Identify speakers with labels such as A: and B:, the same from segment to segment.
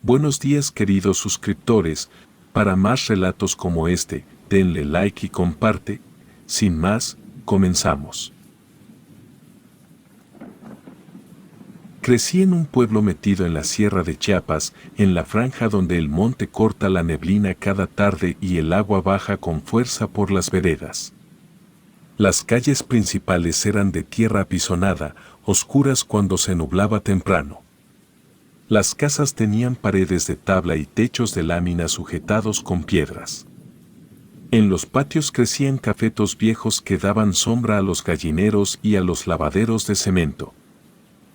A: Buenos días queridos suscriptores, para más relatos como este, denle like y comparte. Sin más, comenzamos. Crecí en un pueblo metido en la sierra de Chiapas, en la franja donde el monte corta la neblina cada tarde y el agua baja con fuerza por las veredas. Las calles principales eran de tierra apisonada, oscuras cuando se nublaba temprano. Las casas tenían paredes de tabla y techos de lámina sujetados con piedras. En los patios crecían cafetos viejos que daban sombra a los gallineros y a los lavaderos de cemento.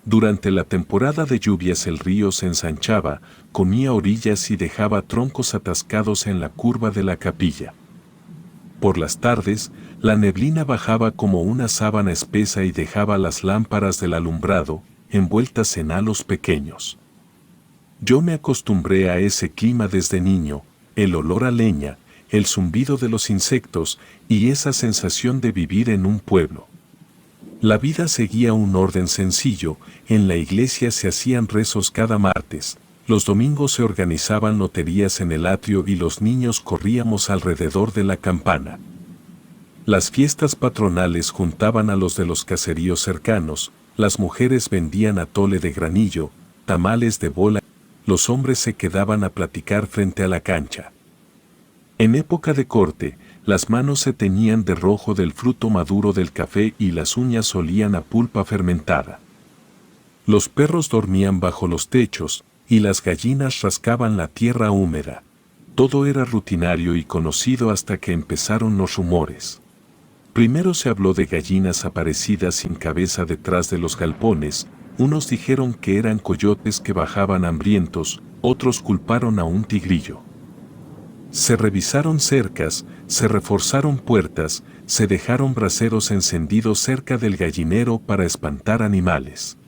A: Durante la temporada de lluvias el río se ensanchaba, comía orillas y dejaba troncos atascados en la curva de la capilla. Por las tardes, la neblina bajaba como una sábana espesa y dejaba las lámparas del alumbrado, envueltas en halos pequeños. Yo me acostumbré a ese clima desde niño, el olor a leña, el zumbido de los insectos y esa sensación de vivir en un pueblo. La vida seguía un orden sencillo, en la iglesia se hacían rezos cada martes, los domingos se organizaban loterías en el atrio y los niños corríamos alrededor de la campana. Las fiestas patronales juntaban a los de los caseríos cercanos, las mujeres vendían atole de granillo, tamales de bola, los hombres se quedaban a platicar frente a la cancha. En época de corte, las manos se teñían de rojo del fruto maduro del café y las uñas olían a pulpa fermentada. Los perros dormían bajo los techos, y las gallinas rascaban la tierra húmeda. Todo era rutinario y conocido hasta que empezaron los rumores. Primero se habló de gallinas aparecidas sin cabeza detrás de los galpones, unos dijeron que eran coyotes que bajaban hambrientos, otros culparon a un tigrillo. Se revisaron cercas, se reforzaron puertas, se dejaron braseros encendidos cerca del gallinero para espantar animales.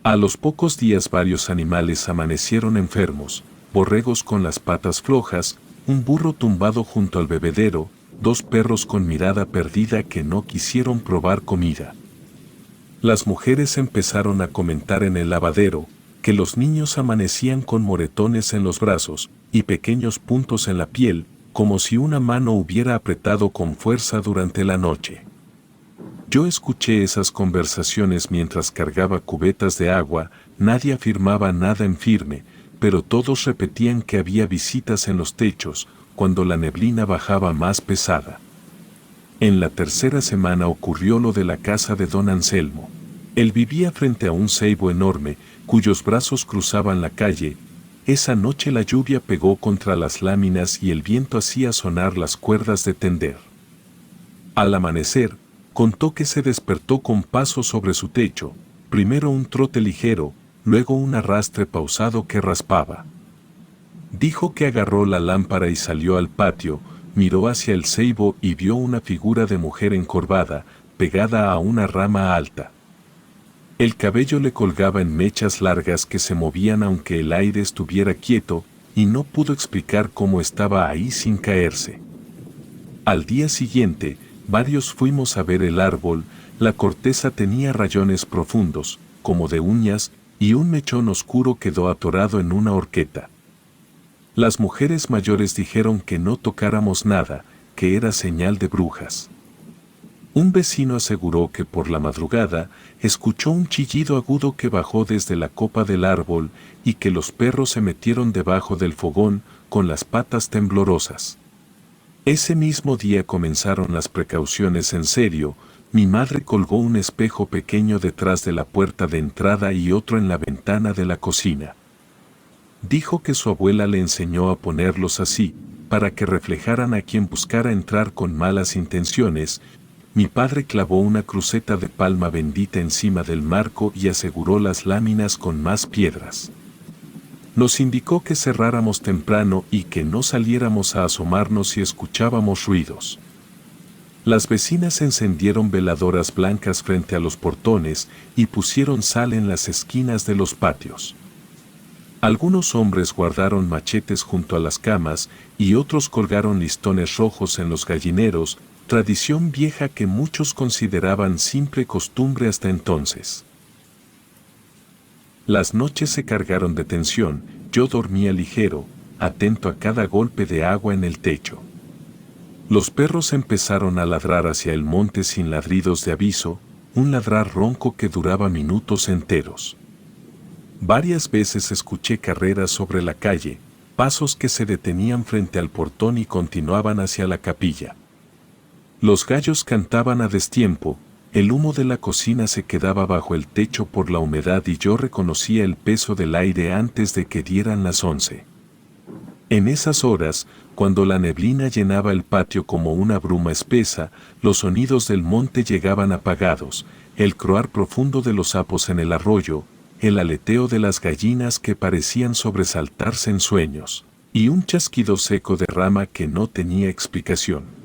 A: A los pocos días varios animales amanecieron enfermos, borregos con las patas flojas, un burro tumbado junto al bebedero, 2 perros con mirada perdida que no quisieron probar comida. Las mujeres empezaron a comentar en el lavadero, que los niños amanecían con moretones en los brazos y pequeños puntos en la piel, como si una mano hubiera apretado con fuerza durante la noche. Yo escuché esas conversaciones mientras cargaba cubetas de agua, nadie afirmaba nada en firme, pero todos repetían que había visitas en los techos, cuando la neblina bajaba más pesada. En la tercera semana ocurrió lo de la casa de don Anselmo. Él vivía frente a un ceibo enorme, cuyos brazos cruzaban la calle. Esa noche la lluvia pegó contra las láminas y el viento hacía sonar las cuerdas de tender. Al amanecer, contó que se despertó con pasos sobre su techo, primero un trote ligero, luego un arrastre pausado que raspaba. Dijo que agarró la lámpara y salió al patio, miró hacia el ceibo y vio una figura de mujer encorvada, pegada a una rama alta. El cabello le colgaba en mechas largas que se movían aunque el aire estuviera quieto, y no pudo explicar cómo estaba ahí sin caerse. Al día siguiente, varios fuimos a ver el árbol, la corteza tenía rayones profundos, como de uñas, y un mechón oscuro quedó atorado en una horqueta. Las mujeres mayores dijeron que no tocáramos nada, que era señal de brujas. Un vecino aseguró que por la madrugada escuchó un chillido agudo que bajó desde la copa del árbol y que los perros se metieron debajo del fogón con las patas temblorosas. Ese mismo día comenzaron las precauciones en serio. Mi madre colgó un espejo pequeño detrás de la puerta de entrada y otro en la ventana de la cocina. Dijo que su abuela le enseñó a ponerlos así, para que reflejaran a quien buscara entrar con malas intenciones. Mi padre clavó una cruceta de palma bendita encima del marco y aseguró las láminas con más piedras. Nos indicó que cerráramos temprano y que no saliéramos a asomarnos si escuchábamos ruidos. Las vecinas encendieron veladoras blancas frente a los portones y pusieron sal en las esquinas de los patios. Algunos hombres guardaron machetes junto a las camas y otros colgaron listones rojos en los gallineros, tradición vieja que muchos consideraban simple costumbre hasta entonces. Las noches se cargaron de tensión, yo dormía ligero, atento a cada golpe de agua en el techo. Los perros empezaron a ladrar hacia el monte sin ladridos de aviso, un ladrar ronco que duraba minutos enteros. Varias veces escuché carreras sobre la calle, pasos que se detenían frente al portón y continuaban hacia la capilla. Los gallos cantaban a destiempo, el humo de la cocina se quedaba bajo el techo por la humedad y yo reconocía el peso del aire antes de que dieran las 11. En esas horas, cuando la neblina llenaba el patio como una bruma espesa, los sonidos del monte llegaban apagados, el croar profundo de los sapos en el arroyo, el aleteo de las gallinas que parecían sobresaltarse en sueños, y un chasquido seco de rama que no tenía explicación.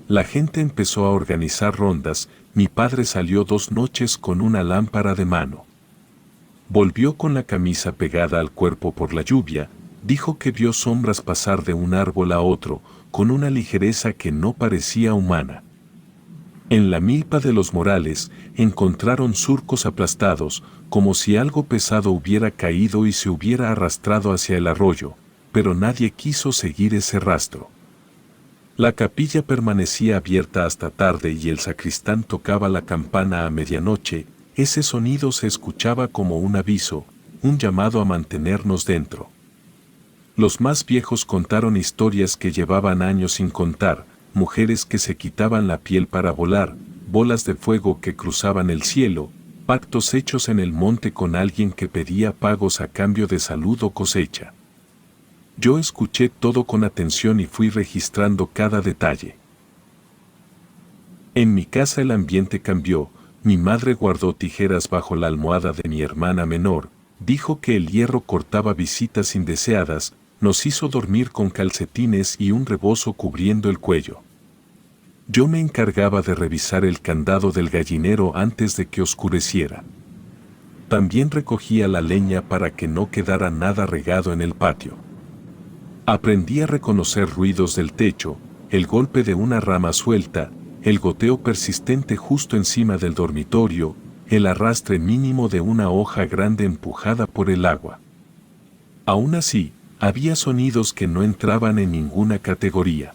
A: La gente empezó a organizar rondas, mi padre salió 2 noches con una lámpara de mano. Volvió con la camisa pegada al cuerpo por la lluvia, dijo que vio sombras pasar de un árbol a otro, con una ligereza que no parecía humana. En la milpa de los Morales, encontraron surcos aplastados, como si algo pesado hubiera caído y se hubiera arrastrado hacia el arroyo, pero nadie quiso seguir ese rastro. La capilla permanecía abierta hasta tarde y el sacristán tocaba la campana a medianoche. Ese sonido se escuchaba como un aviso, un llamado a mantenernos dentro. Los más viejos contaron historias que llevaban años sin contar, mujeres que se quitaban la piel para volar, bolas de fuego que cruzaban el cielo, pactos hechos en el monte con alguien que pedía pagos a cambio de salud o cosecha. Yo escuché todo con atención y fui registrando cada detalle. En mi casa el ambiente cambió. Mi madre guardó tijeras bajo la almohada de mi hermana menor, dijo que el hierro cortaba visitas indeseadas, nos hizo dormir con calcetines y un rebozo cubriendo el cuello. Yo me encargaba de revisar el candado del gallinero antes de que oscureciera. También recogía la leña para que no quedara nada regado en el patio. Aprendí a reconocer ruidos del techo, el golpe de una rama suelta, el goteo persistente justo encima del dormitorio, el arrastre mínimo de una hoja grande empujada por el agua. Aún así, había sonidos que no entraban en ninguna categoría.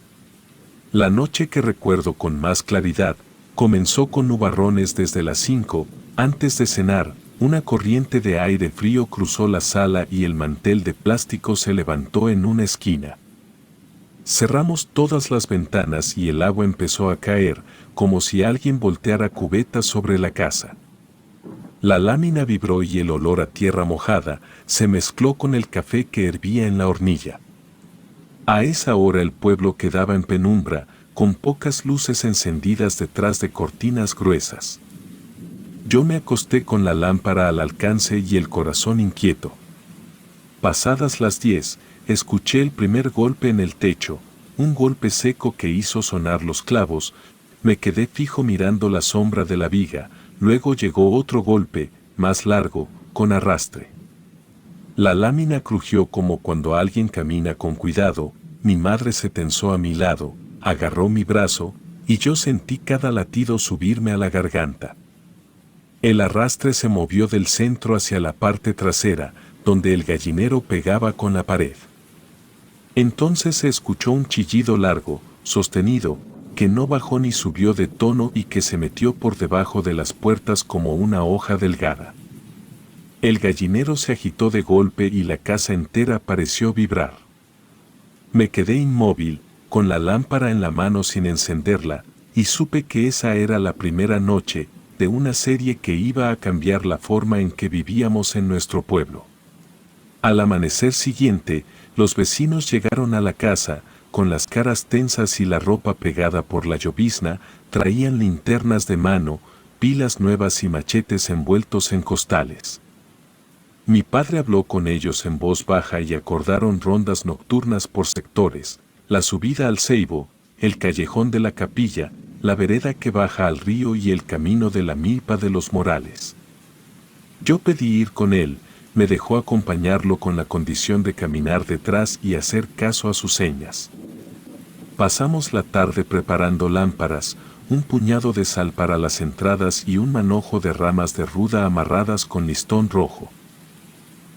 A: La noche que recuerdo con más claridad, comenzó con nubarrones desde las 5, antes de cenar, una corriente de aire frío cruzó la sala y el mantel de plástico se levantó en una esquina. Cerramos todas las ventanas y el agua empezó a caer, como si alguien volteara cubetas sobre la casa. La lámina vibró y el olor a tierra mojada se mezcló con el café que hervía en la hornilla. A esa hora el pueblo quedaba en penumbra, con pocas luces encendidas detrás de cortinas gruesas. Yo me acosté con la lámpara al alcance y el corazón inquieto. Pasadas las 10, escuché el primer golpe en el techo, un golpe seco que hizo sonar los clavos. Me quedé fijo mirando la sombra de la viga, luego llegó otro golpe, más largo, con arrastre. La lámina crujió como cuando alguien camina con cuidado, mi madre se tensó a mi lado, agarró mi brazo, y yo sentí cada latido subirme a la garganta. El arrastre se movió del centro hacia la parte trasera, donde el gallinero pegaba con la pared. Entonces se escuchó un chillido largo, sostenido, que no bajó ni subió de tono y que se metió por debajo de las puertas como una hoja delgada. El gallinero se agitó de golpe y la casa entera pareció vibrar. Me quedé inmóvil, con la lámpara en la mano sin encenderla, y supe que esa era la primera noche de una serie que iba a cambiar la forma en que vivíamos en nuestro pueblo. Al amanecer siguiente, los vecinos llegaron a la casa, con las caras tensas y la ropa pegada por la llovizna, traían linternas de mano, pilas nuevas y machetes envueltos en costales. Mi padre habló con ellos en voz baja y acordaron rondas nocturnas por sectores, la subida al ceibo, el callejón de la capilla, la vereda que baja al río y el camino de la milpa de los Morales. Yo pedí ir con él, me dejó acompañarlo con la condición de caminar detrás y hacer caso a sus señas. Pasamos la tarde preparando lámparas, un puñado de sal para las entradas y un manojo de ramas de ruda amarradas con listón rojo.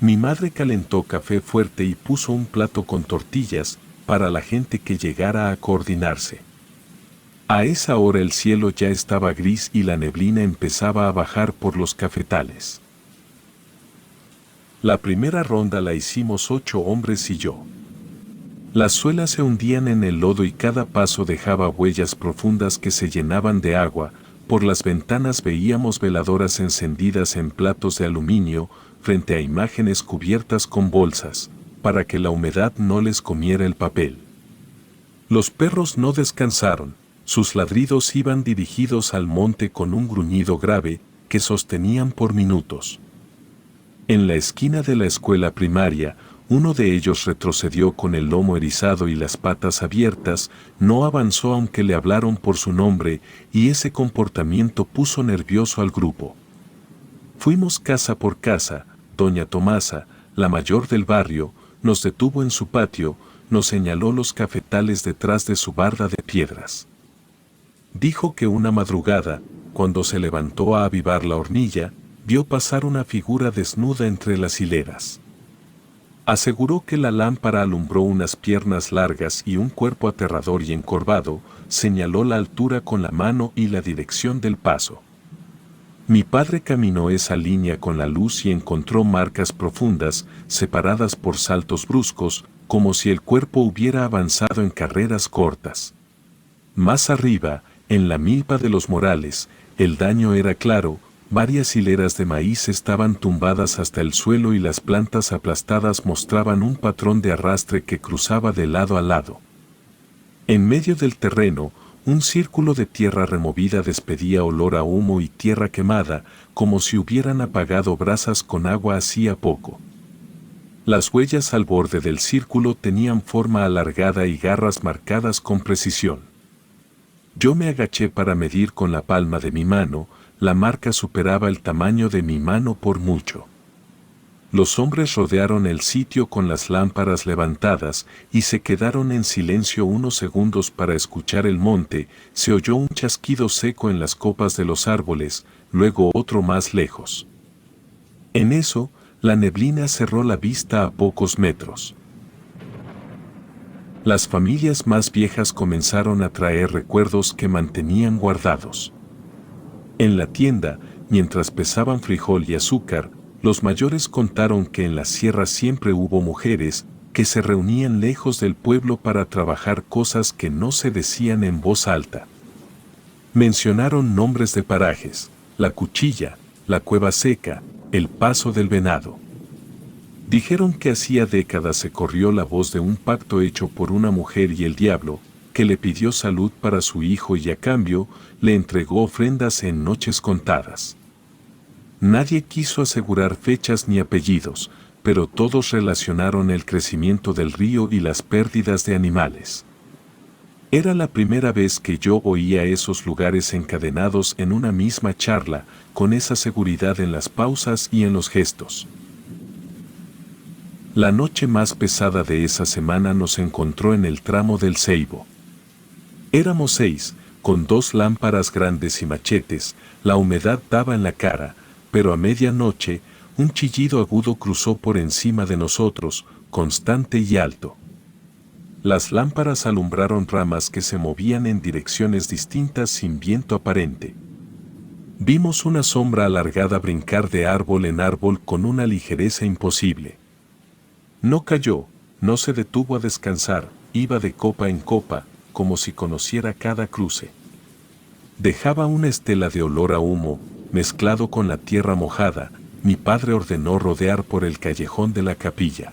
A: Mi madre calentó café fuerte y puso un plato con tortillas para la gente que llegara a coordinarse. A esa hora el cielo ya estaba gris y la neblina empezaba a bajar por los cafetales. La primera ronda la hicimos 8 hombres y yo. Las suelas se hundían en el lodo y cada paso dejaba huellas profundas que se llenaban de agua. Por las ventanas veíamos veladoras encendidas en platos de aluminio, frente a imágenes cubiertas con bolsas, para que la humedad no les comiera el papel. Los perros no descansaron, sus ladridos iban dirigidos al monte con un gruñido grave que sostenían por minutos. En la esquina de la escuela primaria, uno de ellos retrocedió con el lomo erizado y las patas abiertas, no avanzó aunque le hablaron por su nombre, y ese comportamiento puso nervioso al grupo. Fuimos casa por casa. Doña Tomasa, la mayor del barrio, nos detuvo en su patio, nos señaló los cafetales detrás de su barda de piedras. Dijo que una madrugada, cuando se levantó a avivar la hornilla, vio pasar una figura desnuda entre las hileras. Aseguró que la lámpara alumbró unas piernas largas y un cuerpo aterrador y encorvado, señaló la altura con la mano y la dirección del paso. Mi padre caminó esa línea con la luz y encontró marcas profundas, separadas por saltos bruscos, como si el cuerpo hubiera avanzado en carreras cortas. Más arriba, en la milpa de los Morales, el daño era claro. Varias hileras de maíz estaban tumbadas hasta el suelo y las plantas aplastadas mostraban un patrón de arrastre que cruzaba de lado a lado. En medio del terreno, un círculo de tierra removida despedía olor a humo y tierra quemada, como si hubieran apagado brasas con agua hacía poco. Las huellas al borde del círculo tenían forma alargada y garras marcadas con precisión. Yo me agaché para medir con la palma de mi mano. La marca superaba el tamaño de mi mano por mucho. Los hombres rodearon el sitio con las lámparas levantadas y se quedaron en silencio unos segundos para escuchar el monte. Se oyó un chasquido seco en las copas de los árboles, luego otro más lejos. En eso, la neblina cerró la vista a pocos metros. Las familias más viejas comenzaron a traer recuerdos que mantenían guardados. En la tienda, mientras pesaban frijol y azúcar, los mayores contaron que en la sierra siempre hubo mujeres que se reunían lejos del pueblo para trabajar cosas que no se decían en voz alta. Mencionaron nombres de parajes: La Cuchilla, La Cueva Seca, El Paso del Venado. Dijeron que hacía décadas se corrió la voz de un pacto hecho por una mujer y el diablo, que le pidió salud para su hijo y a cambio le entregó ofrendas en noches contadas. Nadie quiso asegurar fechas ni apellidos, pero todos relacionaron el crecimiento del río y las pérdidas de animales. Era la primera vez que yo oía esos lugares encadenados en una misma charla, con esa seguridad en las pausas y en los gestos. La noche más pesada de esa semana nos encontró en el tramo del Ceibo. Éramos 6, con 2 lámparas grandes y machetes. La humedad daba en la cara, pero a medianoche, un chillido agudo cruzó por encima de nosotros, constante y alto. Las lámparas alumbraron ramas que se movían en direcciones distintas sin viento aparente. Vimos una sombra alargada brincar de árbol en árbol con una ligereza imposible. No cayó, no se detuvo a descansar, iba de copa en copa, como si conociera cada cruce. Dejaba una estela de olor a humo, mezclado con la tierra mojada. Mi padre ordenó rodear por el callejón de la capilla.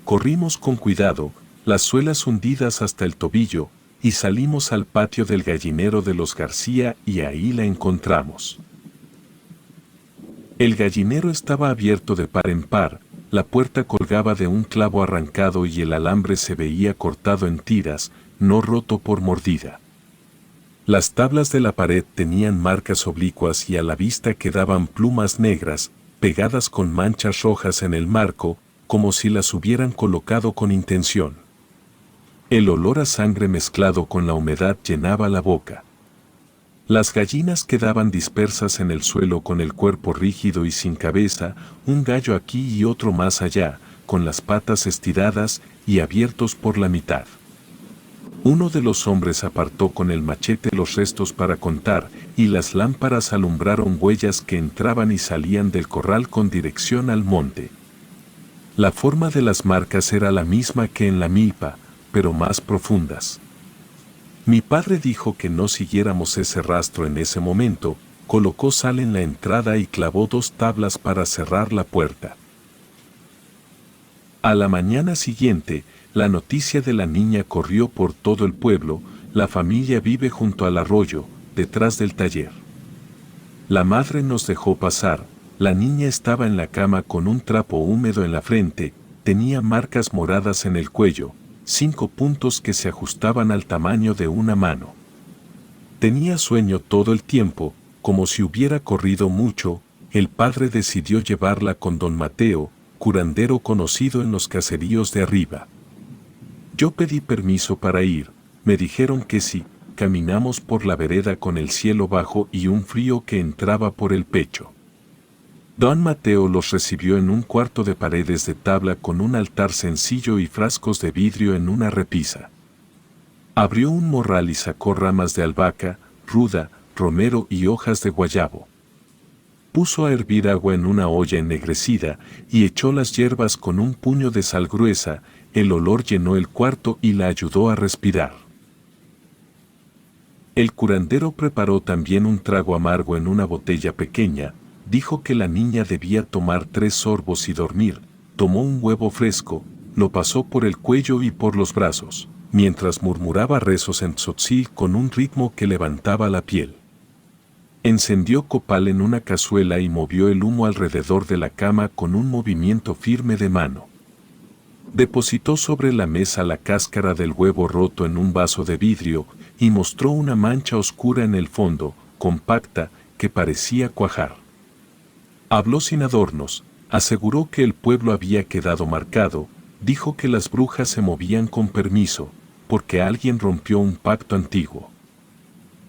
A: Corrimos con cuidado, las suelas hundidas hasta el tobillo, y salimos al patio del gallinero de los García y ahí la encontramos. El gallinero estaba abierto de par en par, la puerta colgaba de un clavo arrancado y el alambre se veía cortado en tiras, no roto por mordida. Las tablas de la pared tenían marcas oblicuas y a la vista quedaban plumas negras, pegadas con manchas rojas en el marco, como si las hubieran colocado con intención. El olor a sangre mezclado con la humedad llenaba la boca. Las gallinas quedaban dispersas en el suelo con el cuerpo rígido y sin cabeza, un gallo aquí y otro más allá, con las patas estiradas y abiertos por la mitad. Uno de los hombres apartó con el machete los restos para contar, y las lámparas alumbraron huellas que entraban y salían del corral con dirección al monte. La forma de las marcas era la misma que en la milpa, pero más profundas. Mi padre dijo que no siguiéramos ese rastro en ese momento, colocó sal en la entrada y clavó 2 tablas para cerrar la puerta. A la mañana siguiente, la noticia de la niña corrió por todo el pueblo. La familia vive junto al arroyo, detrás del taller. La madre nos dejó pasar. La niña estaba en la cama con un trapo húmedo en la frente, tenía marcas moradas en el cuello, 5 puntos que se ajustaban al tamaño de una mano. Tenía sueño todo el tiempo, como si hubiera corrido mucho. El padre decidió llevarla con don Mateo, curandero conocido en los caseríos de arriba. Yo pedí permiso para ir, me dijeron que sí. Caminamos por la vereda con el cielo bajo y un frío que entraba por el pecho. Don Mateo los recibió en un cuarto de paredes de tabla con un altar sencillo y frascos de vidrio en una repisa. Abrió un morral y sacó ramas de albahaca, ruda, romero y hojas de guayabo. Puso a hervir agua en una olla ennegrecida y echó las hierbas con un puño de sal gruesa. El olor llenó el cuarto y la ayudó a respirar. El curandero preparó también un trago amargo en una botella pequeña. Dijo que la niña debía tomar 3 sorbos y dormir. Tomó un huevo fresco, lo pasó por el cuello y por los brazos, mientras murmuraba rezos en tzotzil con un ritmo que levantaba la piel. Encendió copal en una cazuela y movió el humo alrededor de la cama con un movimiento firme de mano. Depositó sobre la mesa la cáscara del huevo roto en un vaso de vidrio y mostró una mancha oscura en el fondo, compacta, que parecía cuajar. Habló sin adornos, aseguró que el pueblo había quedado marcado, dijo que las brujas se movían con permiso, porque alguien rompió un pacto antiguo.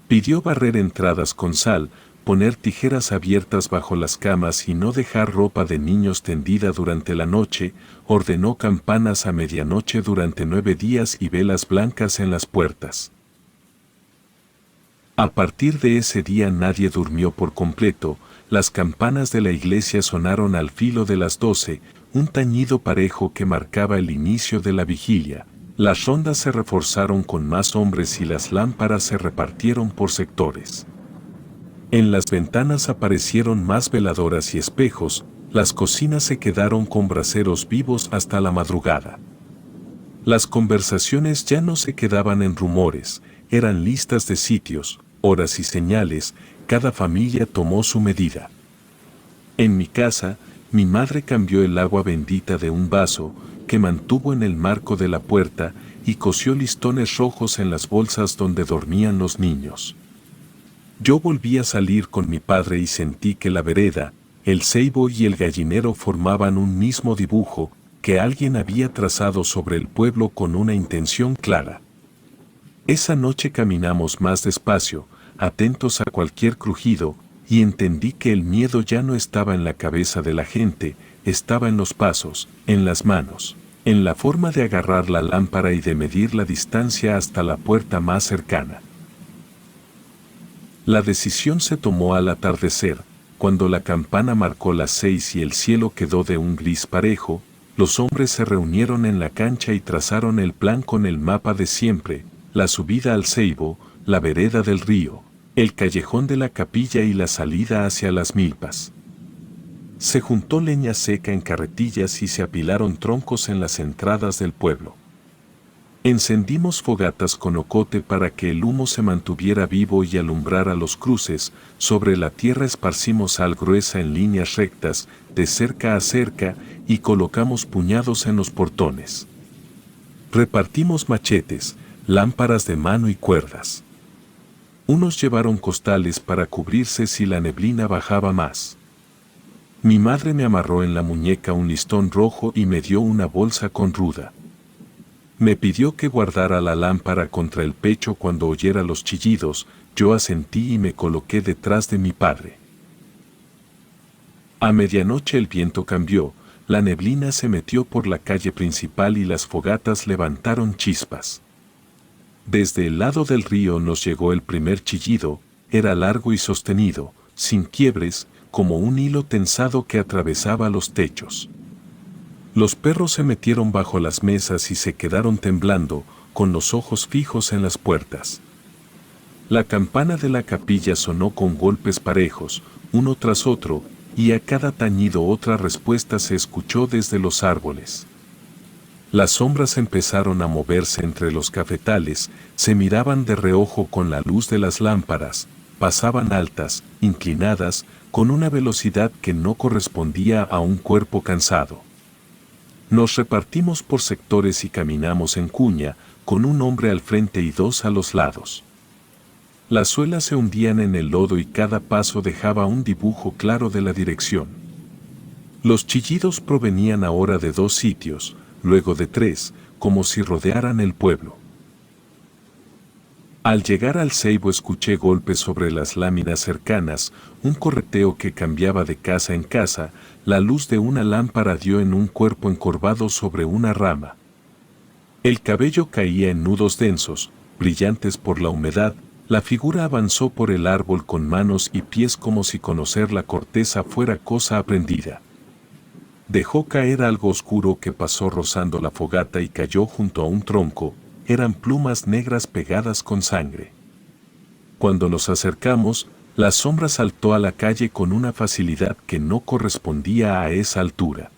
A: Pidió barrer entradas con sal, poner tijeras abiertas bajo las camas y no dejar ropa de niños tendida durante la noche. Ordenó campanas a medianoche durante 9 días y velas blancas en las puertas. A partir de ese día nadie durmió por completo. Las campanas de la iglesia sonaron al filo de las 12, un tañido parejo que marcaba el inicio de la vigilia. Las rondas se reforzaron con más hombres y las lámparas se repartieron por sectores. En las ventanas aparecieron más veladoras y espejos. Las cocinas se quedaron con braseros vivos hasta la madrugada. Las conversaciones ya no se quedaban en rumores, eran listas de sitios, horas y señales. Cada familia tomó su medida. En mi casa, mi madre cambió el agua bendita de un vaso, que mantuvo en el marco de la puerta, y cosió listones rojos en las bolsas donde dormían los niños. Yo volví a salir con mi padre y sentí que la vereda, el ceibo y el gallinero formaban un mismo dibujo, que alguien había trazado sobre el pueblo con una intención clara. Esa noche caminamos más despacio, atentos a cualquier crujido, y entendí que el miedo ya no estaba en la cabeza de la gente, estaba en los pasos, en las manos, en la forma de agarrar la lámpara y de medir la distancia hasta la puerta más cercana. La decisión se tomó al atardecer, cuando la campana marcó las 6 y el cielo quedó de un gris parejo. Los hombres se reunieron en la cancha y trazaron el plan con el mapa de siempre: la subida al ceibo, la vereda del río, el callejón de la capilla y la salida hacia las milpas. Se juntó leña seca en carretillas y se apilaron troncos en las entradas del pueblo. Encendimos fogatas con ocote para que el humo se mantuviera vivo y alumbrara los cruces. Sobre la tierra esparcimos sal gruesa en líneas rectas, de cerca a cerca, y colocamos puñados en los portones. Repartimos machetes, lámparas de mano y cuerdas. Unos llevaron costales para cubrirse si la neblina bajaba más. Mi madre me amarró en la muñeca un listón rojo y me dio una bolsa con ruda. Me pidió que guardara la lámpara contra el pecho cuando oyera los chillidos, Yo asentí y me coloqué detrás de mi padre. A medianoche el viento cambió, la neblina se metió por la calle principal y las fogatas levantaron chispas. Desde el lado del río nos llegó el primer chillido, era largo y sostenido, sin quiebres, como un hilo tensado que atravesaba los techos. Los perros se metieron bajo las mesas y se quedaron temblando, con los ojos fijos en las puertas. La campana de la capilla sonó con golpes parejos, uno tras otro, y a cada tañido otra respuesta se escuchó desde los árboles. Las sombras empezaron a moverse entre los cafetales, se miraban de reojo con la luz de las lámparas, pasaban altas, inclinadas, con una velocidad que no correspondía a un cuerpo cansado. Nos repartimos por sectores y caminamos en cuña, con un hombre al frente y dos a los lados. Las suelas se hundían en el lodo y cada paso dejaba un dibujo claro de la dirección. Los chillidos provenían ahora de 2 sitios, luego de 3, como si rodearan el pueblo. Al llegar al ceibo escuché golpes sobre las láminas cercanas, un correteo que cambiaba de casa en casa, la luz de una lámpara dio en un cuerpo encorvado sobre una rama. El cabello caía en nudos densos, brillantes por la humedad. La figura avanzó por el árbol con manos y pies como si conocer la corteza fuera cosa aprendida. Dejó caer algo oscuro que pasó rozando la fogata y cayó junto a un tronco, eran plumas negras pegadas con sangre. Cuando nos acercamos, la sombra saltó a la calle con una facilidad que no correspondía a esa altura.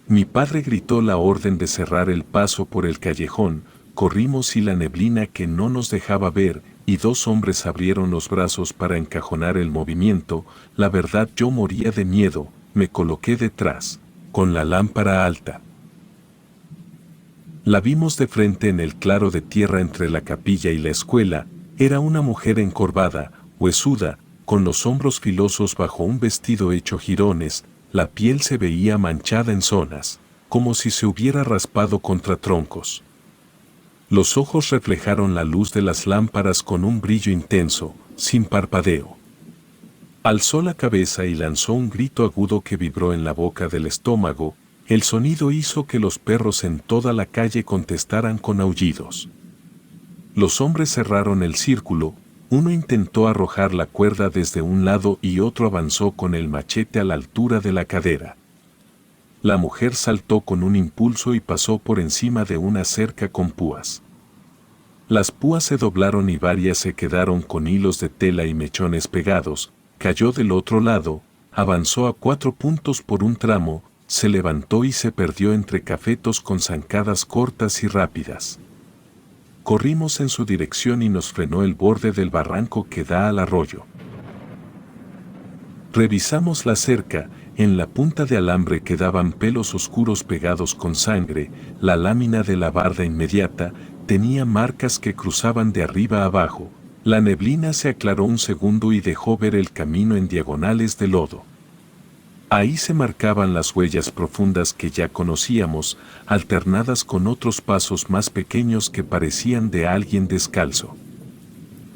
A: Mi padre gritó la orden de cerrar el paso por el callejón, corrimos y la neblina que no nos dejaba ver, y 2 hombres abrieron los brazos para encajonar el movimiento. La verdad, yo moría de miedo, me coloqué detrás, con la lámpara alta. La vimos de frente en el claro de tierra entre la capilla y la escuela, era una mujer encorvada, huesuda, con los hombros filosos bajo un vestido hecho jirones, la piel se veía manchada en zonas, como si se hubiera raspado contra troncos. Los ojos reflejaron la luz de las lámparas con un brillo intenso, sin parpadeo. Alzó la cabeza y lanzó un grito agudo que vibró en la boca del estómago, el sonido hizo que los perros en toda la calle contestaran con aullidos. Los hombres cerraron el círculo, uno intentó arrojar la cuerda desde un lado y otro avanzó con el machete a la altura de la cadera. La mujer saltó con un impulso y pasó por encima de una cerca con púas. Las púas se doblaron y varias se quedaron con hilos de tela y mechones pegados, cayó del otro lado, avanzó a 4 puntos por un tramo, se levantó y se perdió entre cafetos con zancadas cortas y rápidas. Corrimos en su dirección y nos frenó el borde del barranco que da al arroyo. Revisamos la cerca, en la punta de alambre quedaban pelos oscuros pegados con sangre, la lámina de la barda inmediata tenía marcas que cruzaban de arriba a abajo, la neblina se aclaró un segundo y dejó ver el camino en diagonales de lodo. Ahí se marcaban las huellas profundas que ya conocíamos, alternadas con otros pasos más pequeños que parecían de alguien descalzo.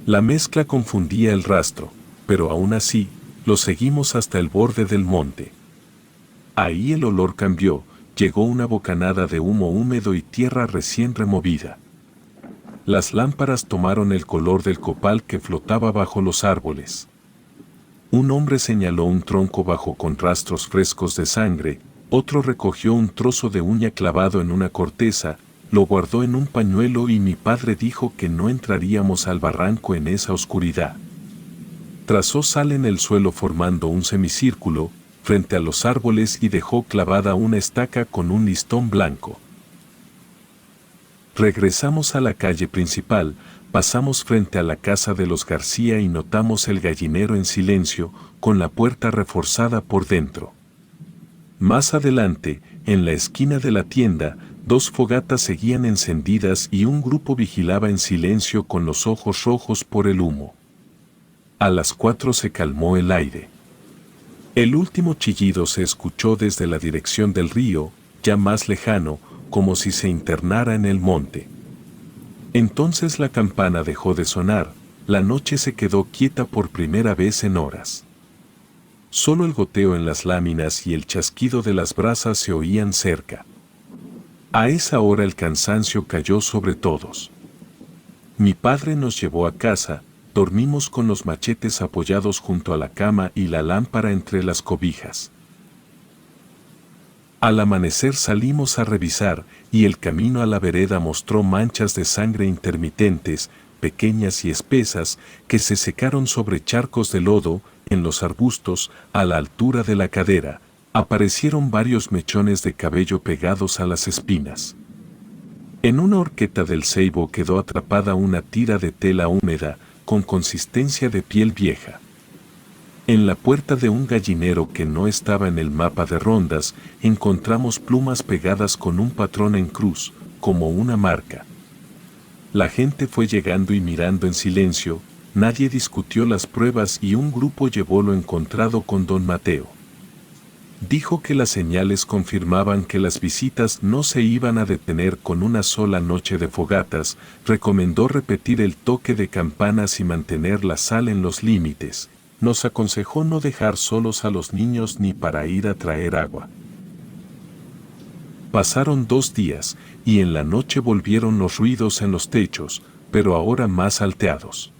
A: La mezcla confundía el rastro, pero aún así, lo seguimos hasta el borde del monte. Ahí el olor cambió, llegó una bocanada de humo húmedo y tierra recién removida. Las lámparas tomaron el color del copal que flotaba bajo los árboles. Un hombre señaló un tronco bajo con rastros frescos de sangre, otro recogió un trozo de uña clavado en una corteza, lo guardó en un pañuelo y mi padre dijo que no entraríamos al barranco en esa oscuridad. Trazó sal en el suelo formando un semicírculo, frente a los árboles y dejó clavada una estaca con un listón blanco. Regresamos a la calle principal, pasamos frente a la casa de los García y notamos el gallinero en silencio, con la puerta reforzada por dentro. Más adelante, en la esquina de la tienda, 2 fogatas seguían encendidas y un grupo vigilaba en silencio con los ojos rojos por el humo. A las 4 se calmó el aire. El último chillido se escuchó desde la dirección del río, ya más lejano, como si se internara en el monte. Entonces la campana dejó de sonar, La noche se quedó quieta por primera vez en horas. Solo el goteo en las láminas y el chasquido de las brasas se oían cerca. A esa hora el cansancio cayó sobre todos. Mi padre nos llevó a casa, dormimos con los machetes apoyados junto a la cama y la lámpara entre las cobijas. Al amanecer salimos a revisar, y el camino a la vereda mostró manchas de sangre intermitentes, pequeñas y espesas, que se secaron sobre charcos de lodo. En los arbustos, a la altura de la cadera, aparecieron varios mechones de cabello pegados a las espinas. En una horqueta del ceibo quedó atrapada una tira de tela húmeda, con consistencia de piel vieja. En la puerta de un gallinero que no estaba en el mapa de rondas, encontramos plumas pegadas con un patrón en cruz, como una marca. La gente fue llegando y mirando en silencio. Nadie discutió las pruebas y un grupo llevó lo encontrado con don Mateo. Dijo que las señales confirmaban que las visitas no se iban a detener con una sola noche de fogatas, recomendó repetir el toque de campanas y mantener la sal en los límites. Nos aconsejó no dejar solos a los niños ni para ir a traer agua. Pasaron 2 días, y en la noche volvieron los ruidos en los techos, pero ahora más alteados.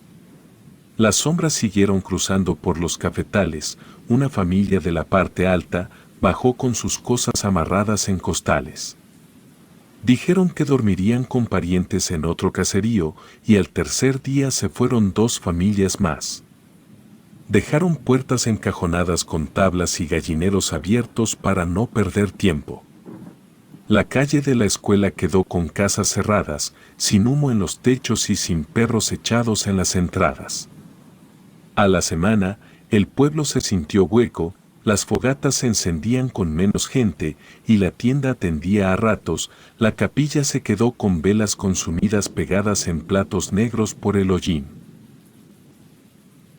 A: Las sombras siguieron cruzando por los cafetales. Una familia de la parte alta bajó con sus cosas amarradas en costales. Dijeron que dormirían con parientes en otro caserío, y al tercer día se fueron 2 familias más. Dejaron puertas encajonadas con tablas y gallineros abiertos para no perder tiempo. La calle de la escuela quedó con casas cerradas, sin humo en los techos y sin perros echados en las entradas. A la semana, el pueblo se sintió hueco, las fogatas se encendían con menos gente y la tienda atendía a ratos. La capilla se quedó con velas consumidas pegadas en platos negros por el hollín.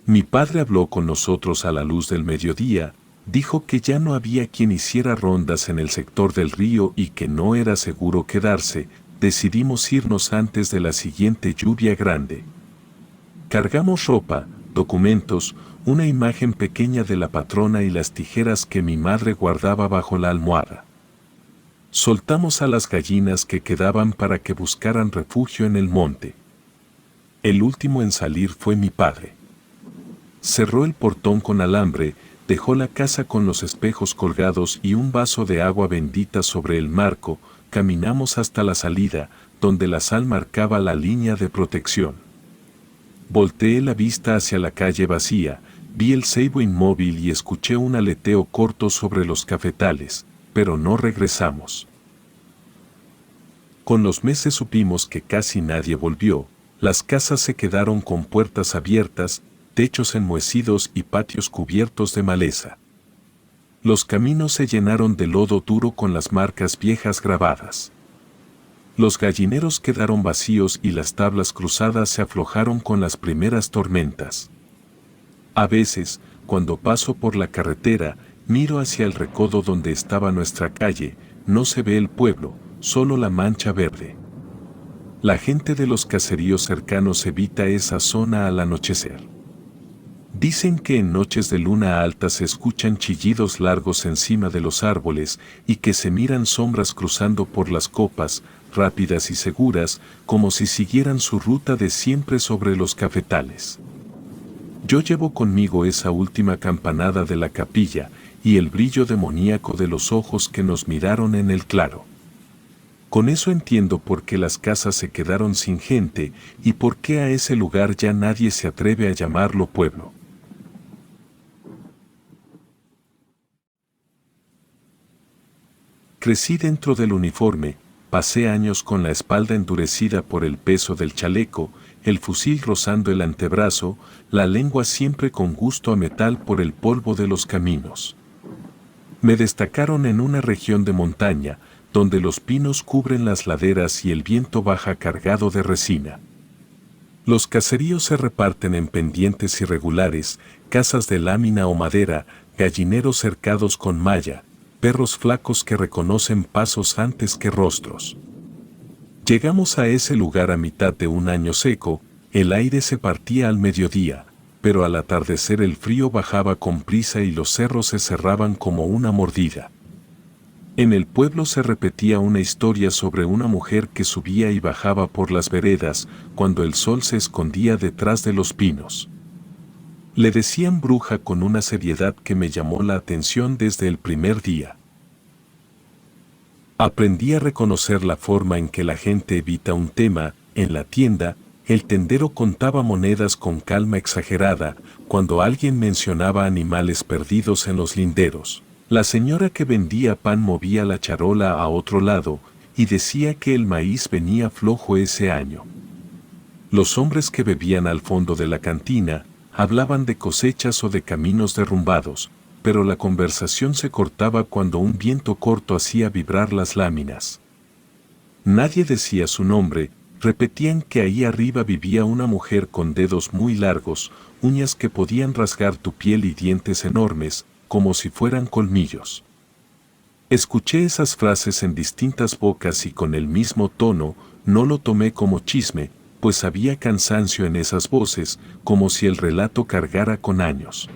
A: Mi padre habló con nosotros a la luz del mediodía, dijo que ya no había quien hiciera rondas en el sector del río y que no era seguro quedarse. Decidimos irnos antes de la siguiente lluvia grande. Cargamos ropa, documentos, una imagen pequeña de la patrona y las tijeras que mi madre guardaba bajo la almohada. Soltamos a las gallinas que quedaban para que buscaran refugio en el monte. El último en salir fue mi padre. Cerró el portón con alambre, dejó la casa con los espejos colgados y un vaso de agua bendita sobre el marco. Caminamos hasta la salida, donde la sal marcaba la línea de protección. Volteé la vista hacia la calle vacía, vi el ceibo inmóvil y escuché un aleteo corto sobre los cafetales, pero no regresamos. Con los meses supimos que casi nadie volvió. Las casas se quedaron con puertas abiertas, techos enmohecidos y patios cubiertos de maleza. Los caminos se llenaron de lodo duro con las marcas viejas grabadas. Los gallineros quedaron vacíos y las tablas cruzadas se aflojaron con las primeras tormentas. A veces, cuando paso por la carretera, miro hacia el recodo donde estaba nuestra calle. No se ve el pueblo, solo la mancha verde. La gente de los caseríos cercanos evita esa zona al anochecer. Dicen que en noches de luna alta se escuchan chillidos largos encima de los árboles y que se miran sombras cruzando por las copas, rápidas y seguras, como si siguieran su ruta de siempre sobre los cafetales. Yo llevo conmigo esa última campanada de la capilla y el brillo demoníaco de los ojos que nos miraron en el claro. Con eso entiendo por qué las casas se quedaron sin gente y por qué a ese lugar ya nadie se atreve a llamarlo pueblo. Crecí dentro del uniforme, pasé años con la espalda endurecida por el peso del chaleco, el fusil rozando el antebrazo, la lengua siempre con gusto a metal por el polvo de los caminos. Me destacaron en una región de montaña, donde los pinos cubren las laderas y el viento baja cargado de resina. Los caseríos se reparten en pendientes irregulares, casas de lámina o madera, gallineros cercados con malla, perros flacos que reconocen pasos antes que rostros. Llegamos a ese lugar a mitad de un año seco, El aire se partía al mediodía, pero al atardecer el frío bajaba con prisa y los cerros se cerraban como una mordida. En el pueblo se repetía una historia sobre una mujer que subía y bajaba por las veredas cuando el sol se escondía detrás de los pinos. Le decían bruja con una seriedad que me llamó la atención desde el primer día. Aprendí a reconocer la forma en que la gente evita un tema. En la tienda, el tendero contaba monedas con calma exagerada cuando alguien mencionaba animales perdidos en los linderos. La señora que vendía pan movía la charola a otro lado y decía que el maíz venía flojo ese año. Los hombres que bebían al fondo de la cantina hablaban de cosechas o de caminos derrumbados, pero la conversación se cortaba cuando un viento corto hacía vibrar las láminas. Nadie decía su nombre, repetían que ahí arriba vivía una mujer con dedos muy largos, uñas que podían rasgar tu piel y dientes enormes, como si fueran colmillos. Escuché esas frases en distintas bocas y con el mismo tono, no lo tomé como chisme, pues había cansancio en esas voces, como si el relato cargara con años.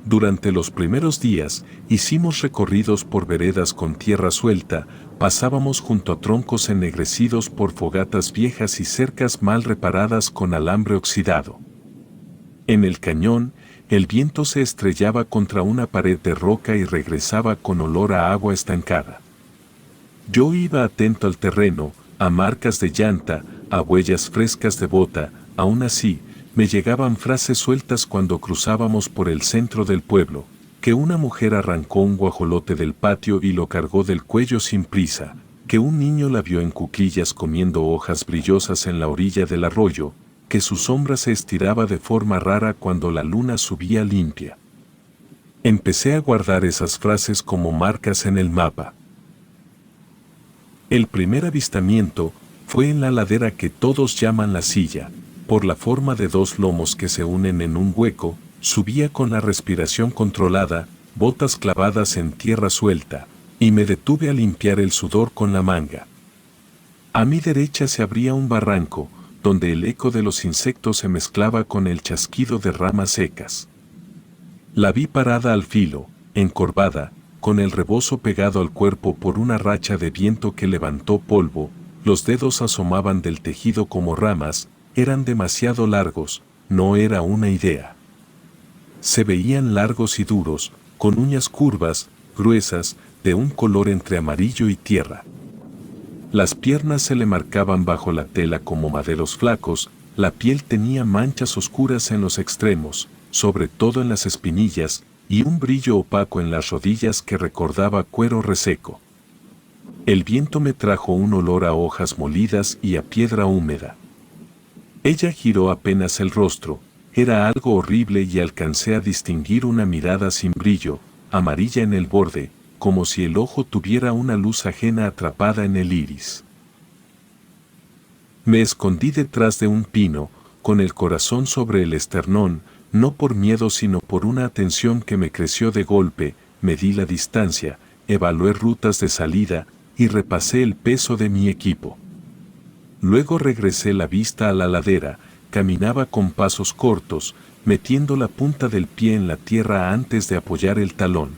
A: Durante los primeros días, hicimos recorridos por veredas con tierra suelta, pasábamos junto a troncos ennegrecidos por fogatas viejas y cercas mal reparadas con alambre oxidado. En el cañón, el viento se estrellaba contra una pared de roca y regresaba con olor a agua estancada. Yo iba atento al terreno, a marcas de llanta, a huellas frescas de bota. Aún así, me llegaban frases sueltas cuando cruzábamos por el centro del pueblo, que una mujer arrancó un guajolote del patio y lo cargó del cuello sin prisa, que un niño la vio en cuclillas comiendo hojas brillosas en la orilla del arroyo, que su sombra se estiraba de forma rara cuando la luna subía limpia. Empecé a guardar esas frases como marcas en el mapa. El primer avistamiento fue en la ladera que todos llaman la silla. Por la forma de dos lomos que se unen en un hueco, subía con la respiración controlada, botas clavadas en tierra suelta, y me detuve a limpiar el sudor con la manga. A mi derecha se abría un barranco, donde el eco de los insectos se mezclaba con el chasquido de ramas secas. La vi parada al filo, encorvada, con el rebozo pegado al cuerpo por una racha de viento que levantó polvo, los dedos asomaban del tejido como ramas, eran demasiado largos, no era una idea. Se veían largos y duros, con uñas curvas, gruesas, de un color entre amarillo y tierra. Las piernas se le marcaban bajo la tela como maderos flacos, la piel tenía manchas oscuras en los extremos, sobre todo en las espinillas, y un brillo opaco en las rodillas que recordaba cuero reseco. El viento me trajo un olor a hojas molidas y a piedra húmeda. Ella giró apenas el rostro, era algo horrible y alcancé a distinguir una mirada sin brillo, amarilla en el borde, como si el ojo tuviera una luz ajena atrapada en el iris. Me escondí detrás de un pino, con el corazón sobre el esternón, no por miedo sino por una atención que me creció de golpe, medí la distancia, evalué rutas de salida y repasé el peso de mi equipo. Luego regresé la vista a la ladera, caminaba con pasos cortos, metiendo la punta del pie en la tierra antes de apoyar el talón.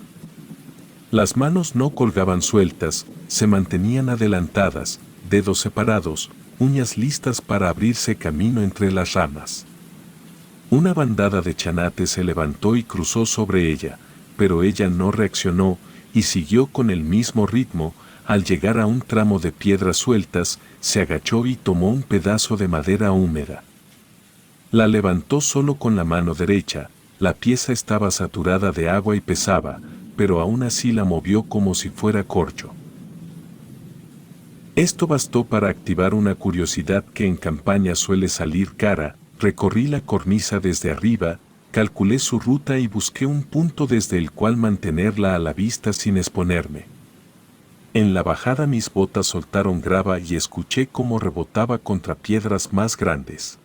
A: Las manos no colgaban sueltas, se mantenían adelantadas, dedos separados, uñas listas para abrirse camino entre las ramas. Una bandada de chanates se levantó y cruzó sobre ella, pero ella no reaccionó y siguió con el mismo ritmo. Al llegar a un tramo de piedras sueltas, se agachó y tomó un pedazo de madera húmeda. La levantó solo con la mano derecha, la pieza estaba saturada de agua y pesaba, pero aún así la movió como si fuera corcho. Esto bastó para activar una curiosidad que en campaña suele salir cara. Recorrí la cornisa desde arriba, calculé su ruta y busqué un punto desde el cual mantenerla a la vista sin exponerme. En la bajada mis botas soltaron grava y escuché cómo rebotaba contra piedras más grandes.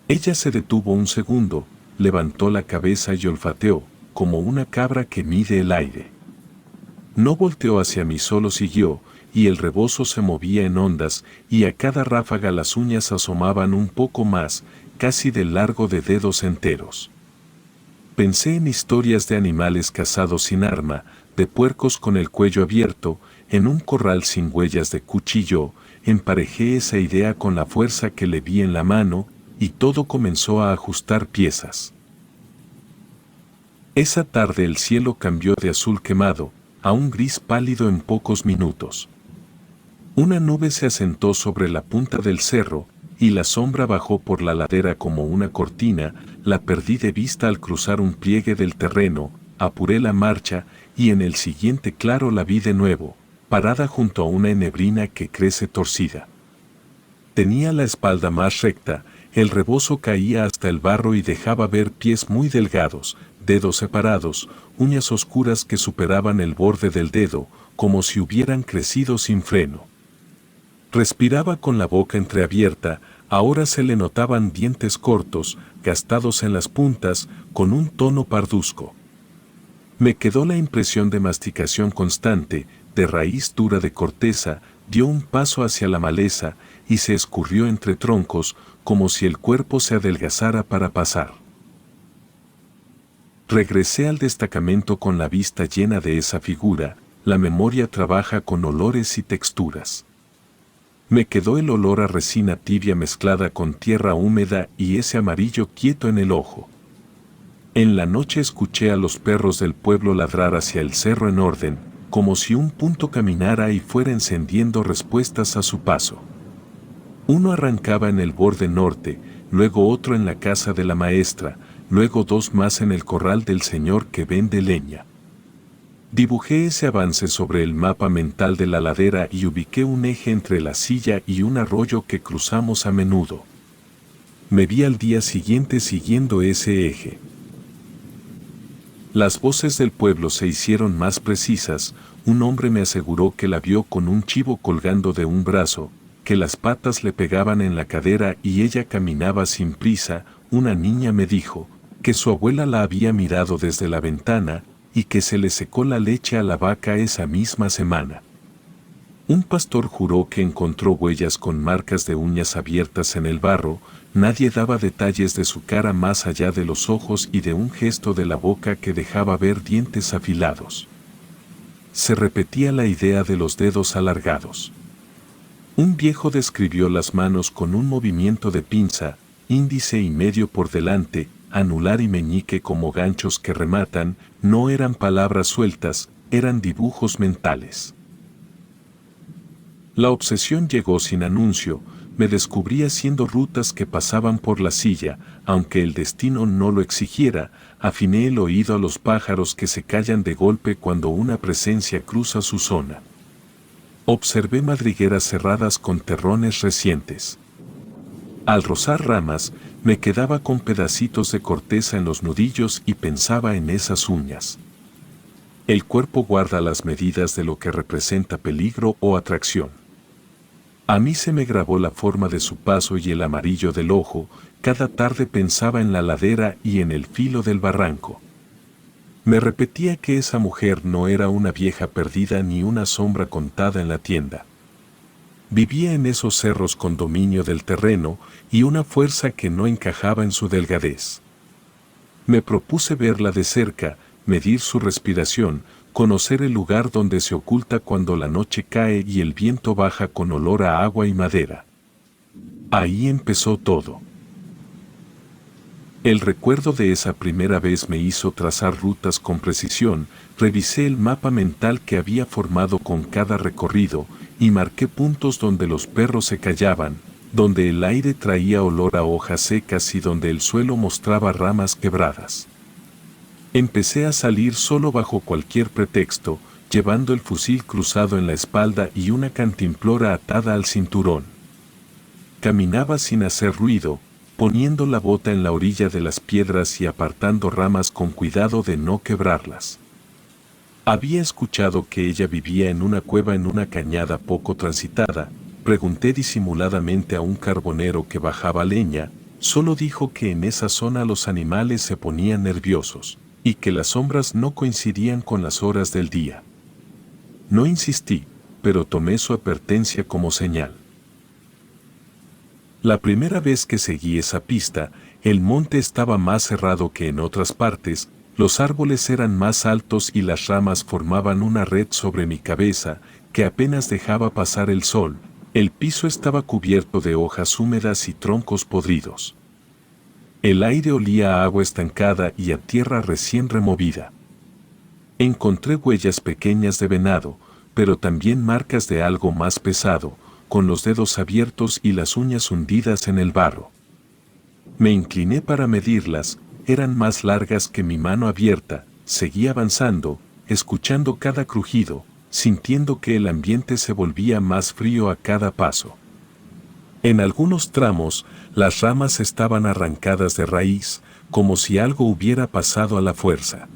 A: Ella se detuvo un segundo, levantó la cabeza y olfateó, como una cabra que mide el aire. No volteó hacia mí, solo siguió, y el rebozo se movía en ondas, y a cada ráfaga las uñas asomaban un poco más, casi del largo de dedos enteros. Pensé en historias de animales cazados sin arma, de puercos con el cuello abierto, en un corral sin huellas de cuchillo. Emparejé esa idea con la fuerza que le vi en la mano, y todo comenzó a ajustar piezas. Esa tarde el cielo cambió de azul quemado a un gris pálido en pocos minutos. Una nube se asentó sobre la punta del cerro, y la sombra bajó por la ladera como una cortina. La perdí de vista al cruzar un pliegue del terreno, apuré la marcha, y en el siguiente claro la vi de nuevo, parada junto a una neblina que crece torcida. Tenía la espalda más recta, el rebozo caía hasta el barro y dejaba ver pies muy delgados, dedos separados, uñas oscuras que superaban el borde del dedo, como si hubieran crecido sin freno. Respiraba con la boca entreabierta, ahora se le notaban dientes cortos, gastados en las puntas, con un tono parduzco. Me quedó la impresión de masticación constante, de raíz dura de corteza. Dio un paso hacia la maleza y se escurrió entre troncos, como si el cuerpo se adelgazara para pasar. Regresé al destacamento con la vista llena de esa figura. La memoria trabaja con olores y texturas. Me quedó el olor a resina tibia mezclada con tierra húmeda y ese amarillo quieto en el ojo. En la noche escuché a los perros del pueblo ladrar hacia el cerro en orden, como si un punto caminara y fuera encendiendo respuestas a su paso. Uno arrancaba en el borde norte, luego otro en la casa de la maestra, luego dos más en el corral del señor que vende leña. Dibujé ese avance sobre el mapa mental de la ladera y ubiqué un eje entre la silla y un arroyo que cruzamos a menudo. Me vi al día siguiente siguiendo ese eje. Las voces del pueblo se hicieron más precisas. Un hombre me aseguró que la vio con un chivo colgando de un brazo, que las patas le pegaban en la cadera y ella caminaba sin prisa. Una niña me dijo que su abuela la había mirado desde la ventana y que se le secó la leche a la vaca esa misma semana. Un pastor juró que encontró huellas con marcas de uñas abiertas en el barro. Nadie daba detalles de su cara más allá de los ojos y de un gesto de la boca que dejaba ver dientes afilados. Se repetía la idea de los dedos alargados. Un viejo describió las manos con un movimiento de pinza, índice y medio por delante, anular y meñique como ganchos que rematan. No eran palabras sueltas, eran dibujos mentales. La obsesión llegó sin anuncio. Me descubrí haciendo rutas que pasaban por la silla, aunque el destino no lo exigiera. Afiné el oído a los pájaros que se callan de golpe cuando una presencia cruza su zona. Observé madrigueras cerradas con terrones recientes. Al rozar ramas, me quedaba con pedacitos de corteza en los nudillos y pensaba en esas uñas. El cuerpo guarda las medidas de lo que representa peligro o atracción. A mí se me grabó la forma de su paso y el amarillo del ojo. Cada tarde pensaba en la ladera y en el filo del barranco. Me repetía que esa mujer no era una vieja perdida ni una sombra contada en la tienda. Vivía en esos cerros con dominio del terreno y una fuerza que no encajaba en su delgadez. Me propuse verla de cerca, medir su respiración, conocer el lugar donde se oculta cuando la noche cae y el viento baja con olor a agua y madera. Ahí empezó todo. El recuerdo de esa primera vez me hizo trazar rutas con precisión. Revisé el mapa mental que había formado con cada recorrido y marqué puntos donde los perros se callaban, donde el aire traía olor a hojas secas y donde el suelo mostraba ramas quebradas. Empecé a salir solo bajo cualquier pretexto, llevando el fusil cruzado en la espalda y una cantimplora atada al cinturón. Caminaba sin hacer ruido, poniendo la bota en la orilla de las piedras y apartando ramas con cuidado de no quebrarlas. Había escuchado que ella vivía en una cueva en una cañada poco transitada. Pregunté disimuladamente a un carbonero que bajaba leña. Solo dijo que en esa zona los animales se ponían nerviosos y que las sombras no coincidían con las horas del día. No insistí, pero tomé su advertencia como señal. La primera vez que seguí esa pista, el monte estaba más cerrado que en otras partes, los árboles eran más altos y las ramas formaban una red sobre mi cabeza que apenas dejaba pasar el sol. El piso estaba cubierto de hojas húmedas y troncos podridos. El aire olía a agua estancada y a tierra recién removida. Encontré huellas pequeñas de venado, pero también marcas de algo más pesado, con los dedos abiertos y las uñas hundidas en el barro. Me incliné para medirlas, eran más largas que mi mano abierta, seguí avanzando, escuchando cada crujido, sintiendo que el ambiente se volvía más frío a cada paso. En algunos tramos, las ramas estaban arrancadas de raíz, como si algo hubiera pasado a la fuerza.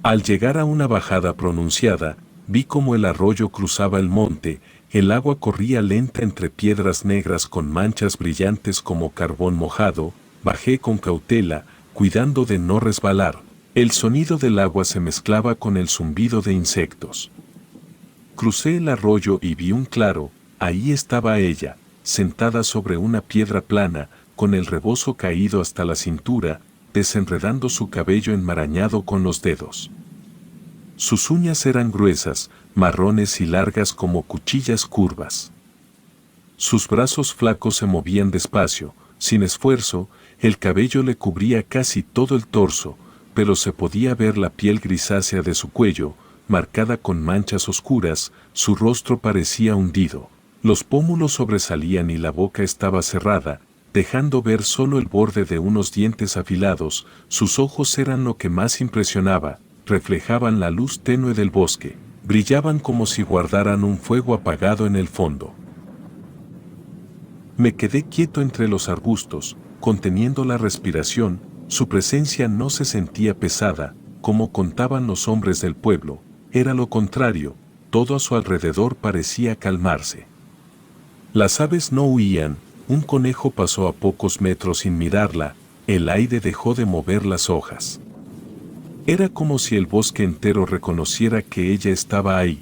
A: Al llegar a una bajada pronunciada, vi cómo el arroyo cruzaba el monte, el agua corría lenta entre piedras negras con manchas brillantes como carbón mojado. Bajé con cautela, cuidando de no resbalar. El sonido del agua se mezclaba con el zumbido de insectos. Crucé el arroyo y vi un claro. Ahí estaba ella, sentada sobre una piedra plana, con el rebozo caído hasta la cintura, desenredando su cabello enmarañado con los dedos. Sus uñas eran gruesas, marrones y largas como cuchillas curvas. Sus brazos flacos se movían despacio, sin esfuerzo, el cabello le cubría casi todo el torso, pero se podía ver la piel grisácea de su cuello, marcada con manchas oscuras, su rostro parecía hundido. Los pómulos sobresalían y la boca estaba cerrada, dejando ver solo el borde de unos dientes afilados. Sus ojos eran lo que más impresionaba, reflejaban la luz tenue del bosque, brillaban como si guardaran un fuego apagado en el fondo. Me quedé quieto entre los arbustos, conteniendo la respiración. Su presencia no se sentía pesada, como contaban los hombres del pueblo, era lo contrario, todo a su alrededor parecía calmarse. Las aves no huían, un conejo pasó a pocos metros sin mirarla, el aire dejó de mover las hojas. Era como si el bosque entero reconociera que ella estaba ahí.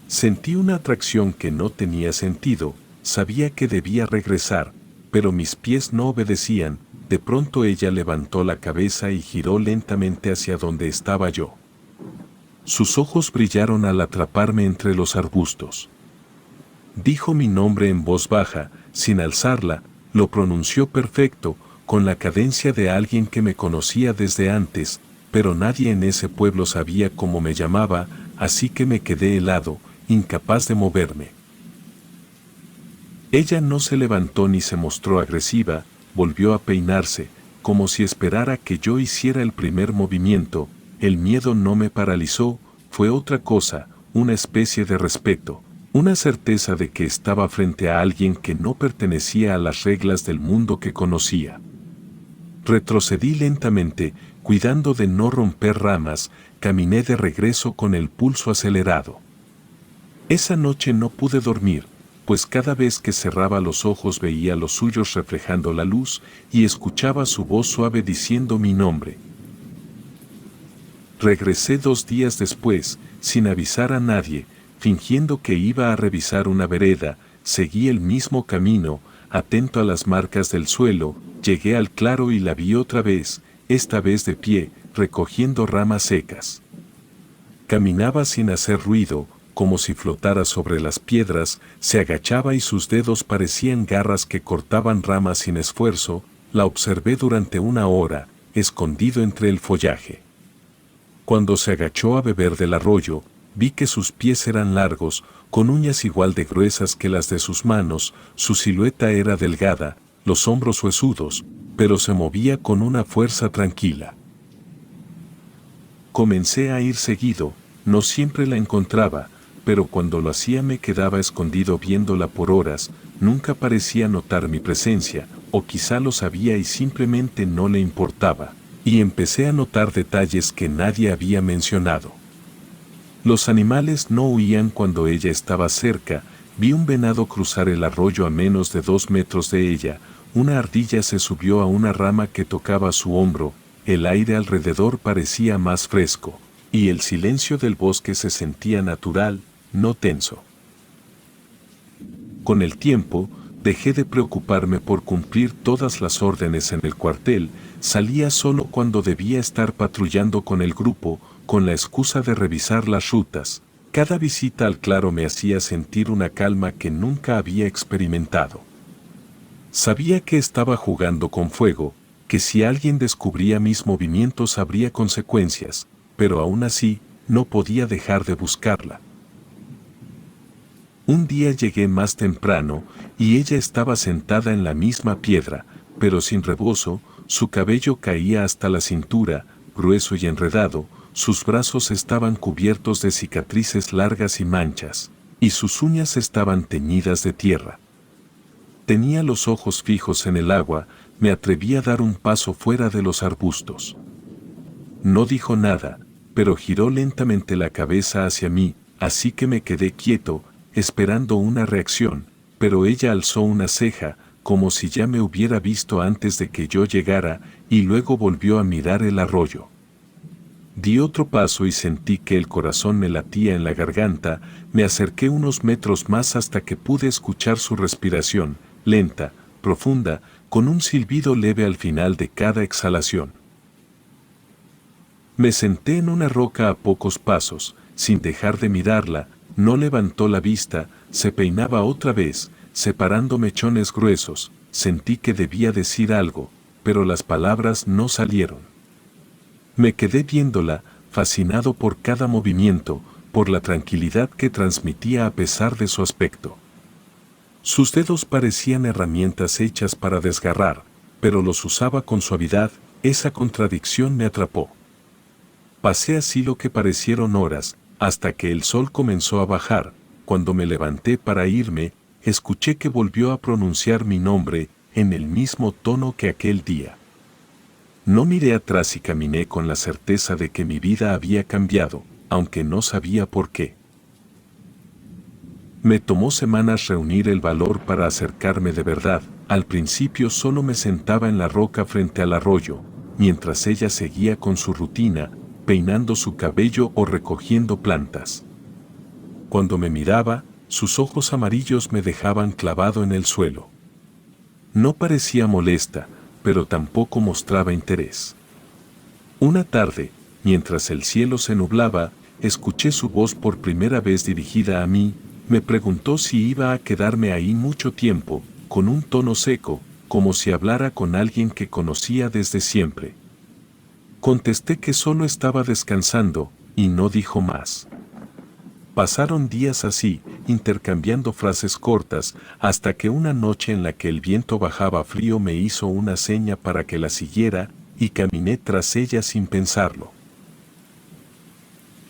A: Sentí una atracción que no tenía sentido, sabía que debía regresar, pero mis pies no obedecían. De pronto ella levantó la cabeza y giró lentamente hacia donde estaba yo. Sus ojos brillaron al atraparme entre los arbustos. Dijo mi nombre en voz baja, sin alzarla, lo pronunció perfecto, con la cadencia de alguien que me conocía desde antes, pero nadie en ese pueblo sabía cómo me llamaba, así que me quedé helado, incapaz de moverme. Ella no se levantó ni se mostró agresiva, volvió a peinarse, como si esperara que yo hiciera el primer movimiento. El miedo no me paralizó, fue otra cosa, una especie de respeto, una certeza de que estaba frente a alguien que no pertenecía a las reglas del mundo que conocía. Retrocedí lentamente, cuidando de no romper ramas, caminé de regreso con el pulso acelerado. Esa noche no pude dormir, pues cada vez que cerraba los ojos veía los suyos reflejando la luz y escuchaba su voz suave diciendo mi nombre. Regresé 2 días después, sin avisar a nadie, fingiendo que iba a revisar una vereda, seguí el mismo camino, atento a las marcas del suelo, llegué al claro y la vi otra vez, esta vez de pie, recogiendo ramas secas. Caminaba sin hacer ruido, como si flotara sobre las piedras, se agachaba y sus dedos parecían garras que cortaban ramas sin esfuerzo. La observé durante 1 hora, escondido entre el follaje. Cuando se agachó a beber del arroyo, vi que sus pies eran largos, con uñas igual de gruesas que las de sus manos, su silueta era delgada, los hombros huesudos, pero se movía con una fuerza tranquila. Comencé a ir seguido, no siempre la encontraba, pero cuando lo hacía me quedaba escondido viéndola por horas, nunca parecía notar mi presencia, o quizá lo sabía y simplemente no le importaba, y empecé a notar detalles que nadie había mencionado. Los animales no huían cuando ella estaba cerca, vi un venado cruzar el arroyo a menos de 2 metros de ella, una ardilla se subió a una rama que tocaba su hombro, el aire alrededor parecía más fresco. y el silencio del bosque se sentía natural, no tenso. Con el tiempo, dejé de preocuparme por cumplir todas las órdenes en el cuartel, salía solo cuando debía estar patrullando con el grupo, con la excusa de revisar las rutas. Cada visita al claro me hacía sentir una calma que nunca había experimentado. Sabía que estaba jugando con fuego, que si alguien descubría mis movimientos habría consecuencias, pero aún así, no podía dejar de buscarla. Un día llegué más temprano, y ella estaba sentada en la misma piedra, pero sin rebozo, su cabello caía hasta la cintura, grueso y enredado, sus brazos estaban cubiertos de cicatrices largas y manchas, y sus uñas estaban teñidas de tierra. Tenía los ojos fijos en el agua, me atreví a dar un paso fuera de los arbustos. No dijo nada, pero giró lentamente la cabeza hacia mí, así que me quedé quieto, esperando una reacción, pero ella alzó una ceja, como si ya me hubiera visto antes de que yo llegara, y luego volvió a mirar el arroyo. Di otro paso y sentí que el corazón me latía en la garganta, me acerqué unos metros más hasta que pude escuchar su respiración, lenta, profunda, con un silbido leve al final de cada exhalación. Me senté en una roca a pocos pasos, sin dejar de mirarla. No levantó la vista, se peinaba otra vez, separando mechones gruesos. Sentí que debía decir algo, pero las palabras no salieron. Me quedé viéndola, fascinado por cada movimiento, por la tranquilidad que transmitía a pesar de su aspecto. Sus dedos parecían herramientas hechas para desgarrar, pero los usaba con suavidad. Esa contradicción me atrapó. Pasé así lo que parecieron horas, hasta que el sol comenzó a bajar. Cuando me levanté para irme, escuché que volvió a pronunciar mi nombre, en el mismo tono que aquel día. No miré atrás y caminé con la certeza de que mi vida había cambiado, aunque no sabía por qué. Me tomó semanas reunir el valor para acercarme de verdad. Al principio solo me sentaba en la roca frente al arroyo, mientras ella seguía con su rutina, peinando su cabello o recogiendo plantas. Cuando me miraba, sus ojos amarillos me dejaban clavado en el suelo. No parecía molesta, pero tampoco mostraba interés. Una tarde, mientras el cielo se nublaba, escuché su voz por primera vez dirigida a mí. Me preguntó si iba a quedarme ahí mucho tiempo, con un tono seco, como si hablara con alguien que conocía desde siempre. Contesté que solo estaba descansando, y no dijo más. Pasaron días así, intercambiando frases cortas, hasta que una noche en la que el viento bajaba frío me hizo una seña para que la siguiera, y caminé tras ella sin pensarlo.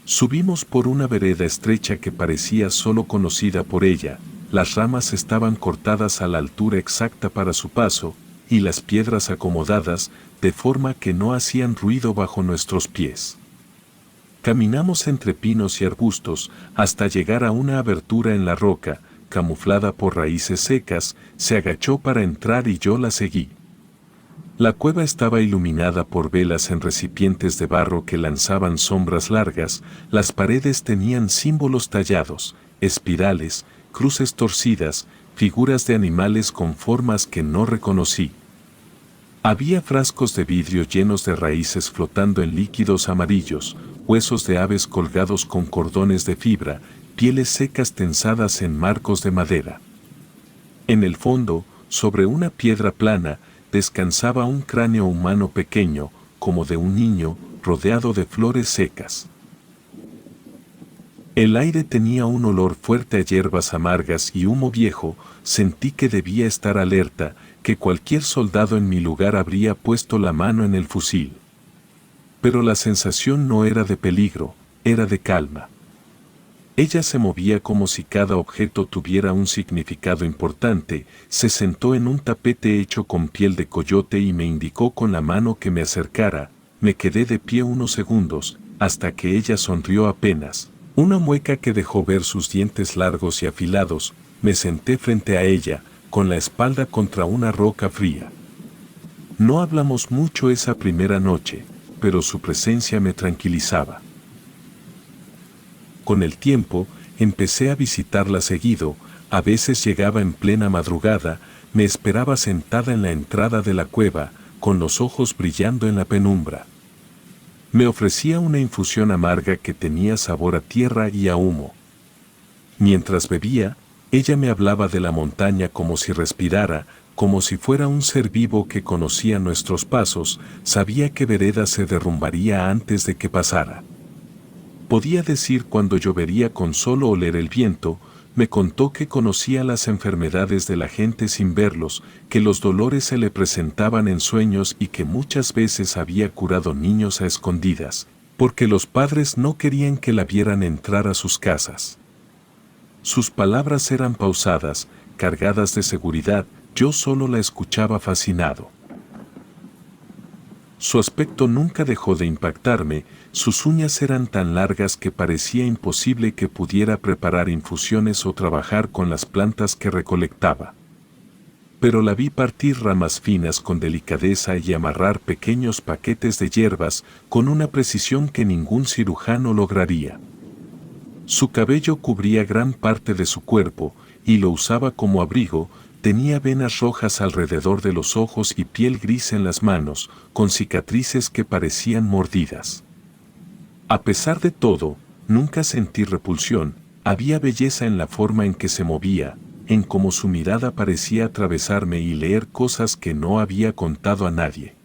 A: Subimos por una vereda estrecha que parecía solo conocida por ella. Las ramas estaban cortadas a la altura exacta para su paso, y las piedras acomodadas, de forma que no hacían ruido bajo nuestros pies. Caminamos entre pinos y arbustos, hasta llegar a una abertura en la roca, camuflada por raíces secas. Se agachó para entrar y yo la seguí. La cueva estaba iluminada por velas en recipientes de barro que lanzaban sombras largas. Las paredes tenían símbolos tallados, espirales, cruces torcidas, figuras de animales con formas que no reconocí. Había frascos de vidrio llenos de raíces flotando en líquidos amarillos, huesos de aves colgados con cordones de fibra, pieles secas tensadas en marcos de madera. En el fondo, sobre una piedra plana, descansaba un cráneo humano pequeño, como de un niño, rodeado de flores secas. El aire tenía un olor fuerte a hierbas amargas y humo viejo. Sentí que debía estar alerta, que cualquier soldado en mi lugar habría puesto la mano en el fusil. Pero la sensación no era de peligro, era de calma. Ella se movía como si cada objeto tuviera un significado importante. Se sentó en un tapete hecho con piel de coyote y me indicó con la mano que me acercara. Me quedé de pie unos segundos, hasta que ella sonrió apenas, una mueca que dejó ver sus dientes largos y afilados. Me senté frente a ella, con la espalda contra una roca fría. No hablamos mucho esa primera noche, pero su presencia me tranquilizaba. Con el tiempo, empecé a visitarla seguido, a veces llegaba en plena madrugada, me esperaba sentada en la entrada de la cueva, con los ojos brillando en la penumbra. Me ofrecía una infusión amarga que tenía sabor a tierra y a humo. Mientras bebía, ella me hablaba de la montaña como si respirara, como si fuera un ser vivo que conocía nuestros pasos, sabía que vereda se derrumbaría antes de que pasara. Podía decir cuándo llovería con solo oler el viento, me contó que conocía las enfermedades de la gente sin verlos, que los dolores se le presentaban en sueños y que muchas veces había curado niños a escondidas, porque los padres no querían que la vieran entrar a sus casas. Sus palabras eran pausadas, cargadas de seguridad, yo solo la escuchaba fascinado. Su aspecto nunca dejó de impactarme, sus uñas eran tan largas que parecía imposible que pudiera preparar infusiones o trabajar con las plantas que recolectaba. Pero la vi partir ramas finas con delicadeza y amarrar pequeños paquetes de hierbas con una precisión que ningún cirujano lograría. Su cabello cubría gran parte de su cuerpo y lo usaba como abrigo. Tenía venas rojas alrededor de los ojos y piel gris en las manos, con cicatrices que parecían mordidas. A pesar de todo, nunca sentí repulsión, había belleza en la forma en que se movía, en cómo su mirada parecía atravesarme y leer cosas que no había contado a nadie.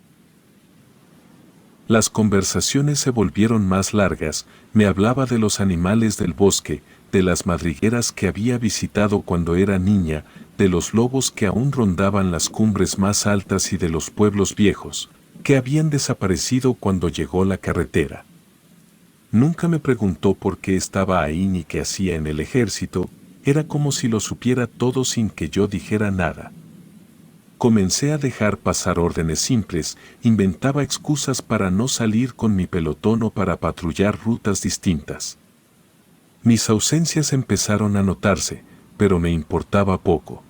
A: Las conversaciones se volvieron más largas, me hablaba de los animales del bosque, de las madrigueras que había visitado cuando era niña, de los lobos que aún rondaban las cumbres más altas y de los pueblos viejos, que habían desaparecido cuando llegó la carretera. Nunca me preguntó por qué estaba ahí ni qué hacía en el ejército, era como si lo supiera todo sin que yo dijera nada. Comencé a dejar pasar órdenes simples, inventaba excusas para no salir con mi pelotón o para patrullar rutas distintas. Mis ausencias empezaron a notarse, pero me importaba poco.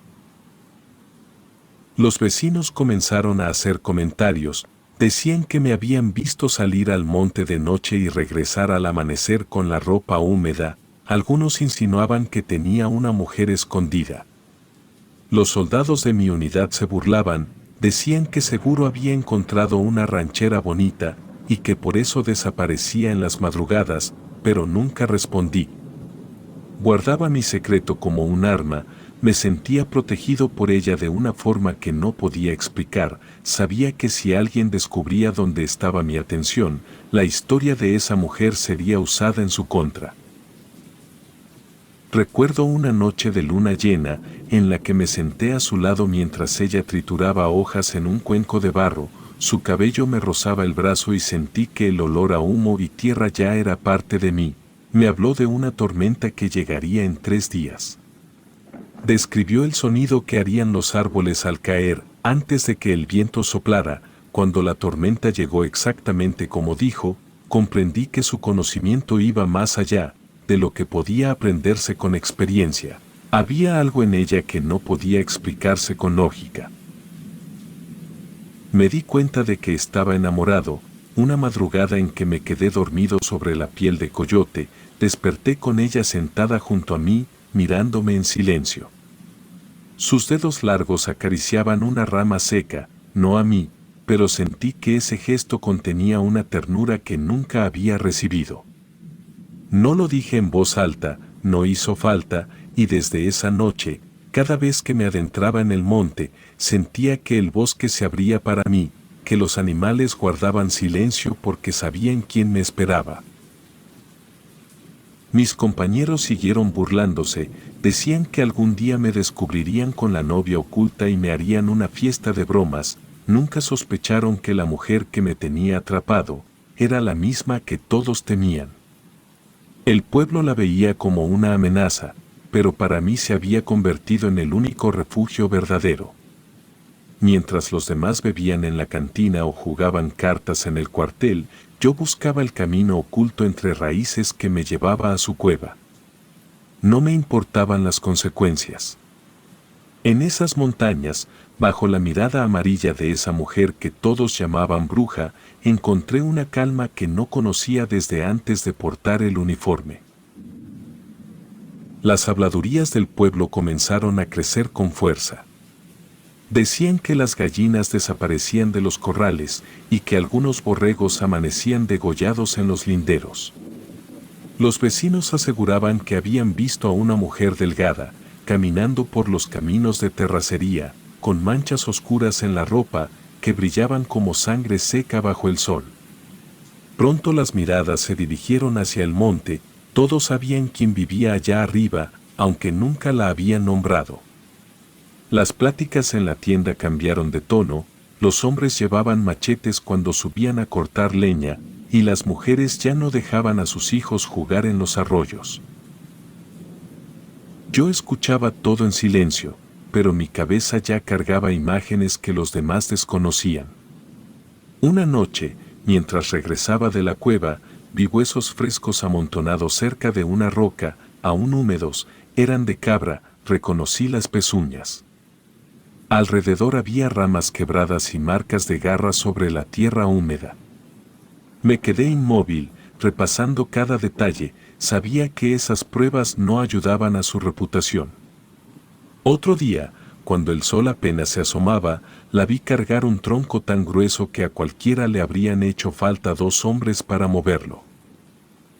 A: Los vecinos comenzaron a hacer comentarios, decían que me habían visto salir al monte de noche y regresar al amanecer con la ropa húmeda, algunos insinuaban que tenía una mujer escondida. Los soldados de mi unidad se burlaban, decían que seguro había encontrado una ranchera bonita y que por eso desaparecía en las madrugadas, pero nunca respondí. Guardaba mi secreto como un arma, me sentía protegido por ella de una forma que no podía explicar, sabía que si alguien descubría dónde estaba mi atención, la historia de esa mujer sería usada en su contra. Recuerdo una noche de luna llena, en la que me senté a su lado mientras ella trituraba hojas en un cuenco de barro, su cabello me rozaba el brazo y sentí que el olor a humo y tierra ya era parte de mí. Me habló de una tormenta que llegaría en 3 días. Describió el sonido que harían los árboles al caer, antes de que el viento soplara. Cuando la tormenta llegó exactamente como dijo, comprendí que su conocimiento iba más allá de lo que podía aprenderse con experiencia. Había algo en ella que no podía explicarse con lógica. Me di cuenta de que estaba enamorado. Una madrugada en que me quedé dormido sobre la piel de coyote, desperté con ella sentada junto a mí, mirándome en silencio. Sus dedos largos acariciaban una rama seca, no a mí, pero sentí que ese gesto contenía una ternura que nunca había recibido. No lo dije en voz alta, no hizo falta, y desde esa noche, cada vez que me adentraba en el monte, sentía que el bosque se abría para mí, que los animales guardaban silencio porque sabían quién me esperaba. Mis compañeros siguieron burlándose, decían que algún día me descubrirían con la novia oculta y me harían una fiesta de bromas, nunca sospecharon que la mujer que me tenía atrapado era la misma que todos temían. El pueblo la veía como una amenaza, pero para mí se había convertido en el único refugio verdadero. Mientras los demás bebían en la cantina o jugaban cartas en el cuartel, yo buscaba el camino oculto entre raíces que me llevaba a su cueva. No me importaban las consecuencias. En esas montañas, bajo la mirada amarilla de esa mujer que todos llamaban bruja, encontré una calma que no conocía desde antes de portar el uniforme. Las habladurías del pueblo comenzaron a crecer con fuerza. Decían que las gallinas desaparecían de los corrales y que algunos borregos amanecían degollados en los linderos. Los vecinos aseguraban que habían visto a una mujer delgada, caminando por los caminos de terracería, con manchas oscuras en la ropa que brillaban como sangre seca bajo el sol. Pronto las miradas se dirigieron hacia el monte, todos sabían quién vivía allá arriba, aunque nunca la habían nombrado. Las pláticas en la tienda cambiaron de tono, los hombres llevaban machetes cuando subían a cortar leña, y las mujeres ya no dejaban a sus hijos jugar en los arroyos. Yo escuchaba todo en silencio, pero mi cabeza ya cargaba imágenes que los demás desconocían. Una noche, mientras regresaba de la cueva, vi huesos frescos amontonados cerca de una roca, aún húmedos, eran de cabra, reconocí las pezuñas. Alrededor había ramas quebradas y marcas de garras sobre la tierra húmeda. Me quedé inmóvil, repasando cada detalle, sabía que esas pruebas no ayudaban a su reputación. Otro día, cuando el sol apenas se asomaba, la vi cargar un tronco tan grueso que a cualquiera le habrían hecho falta 2 hombres para moverlo.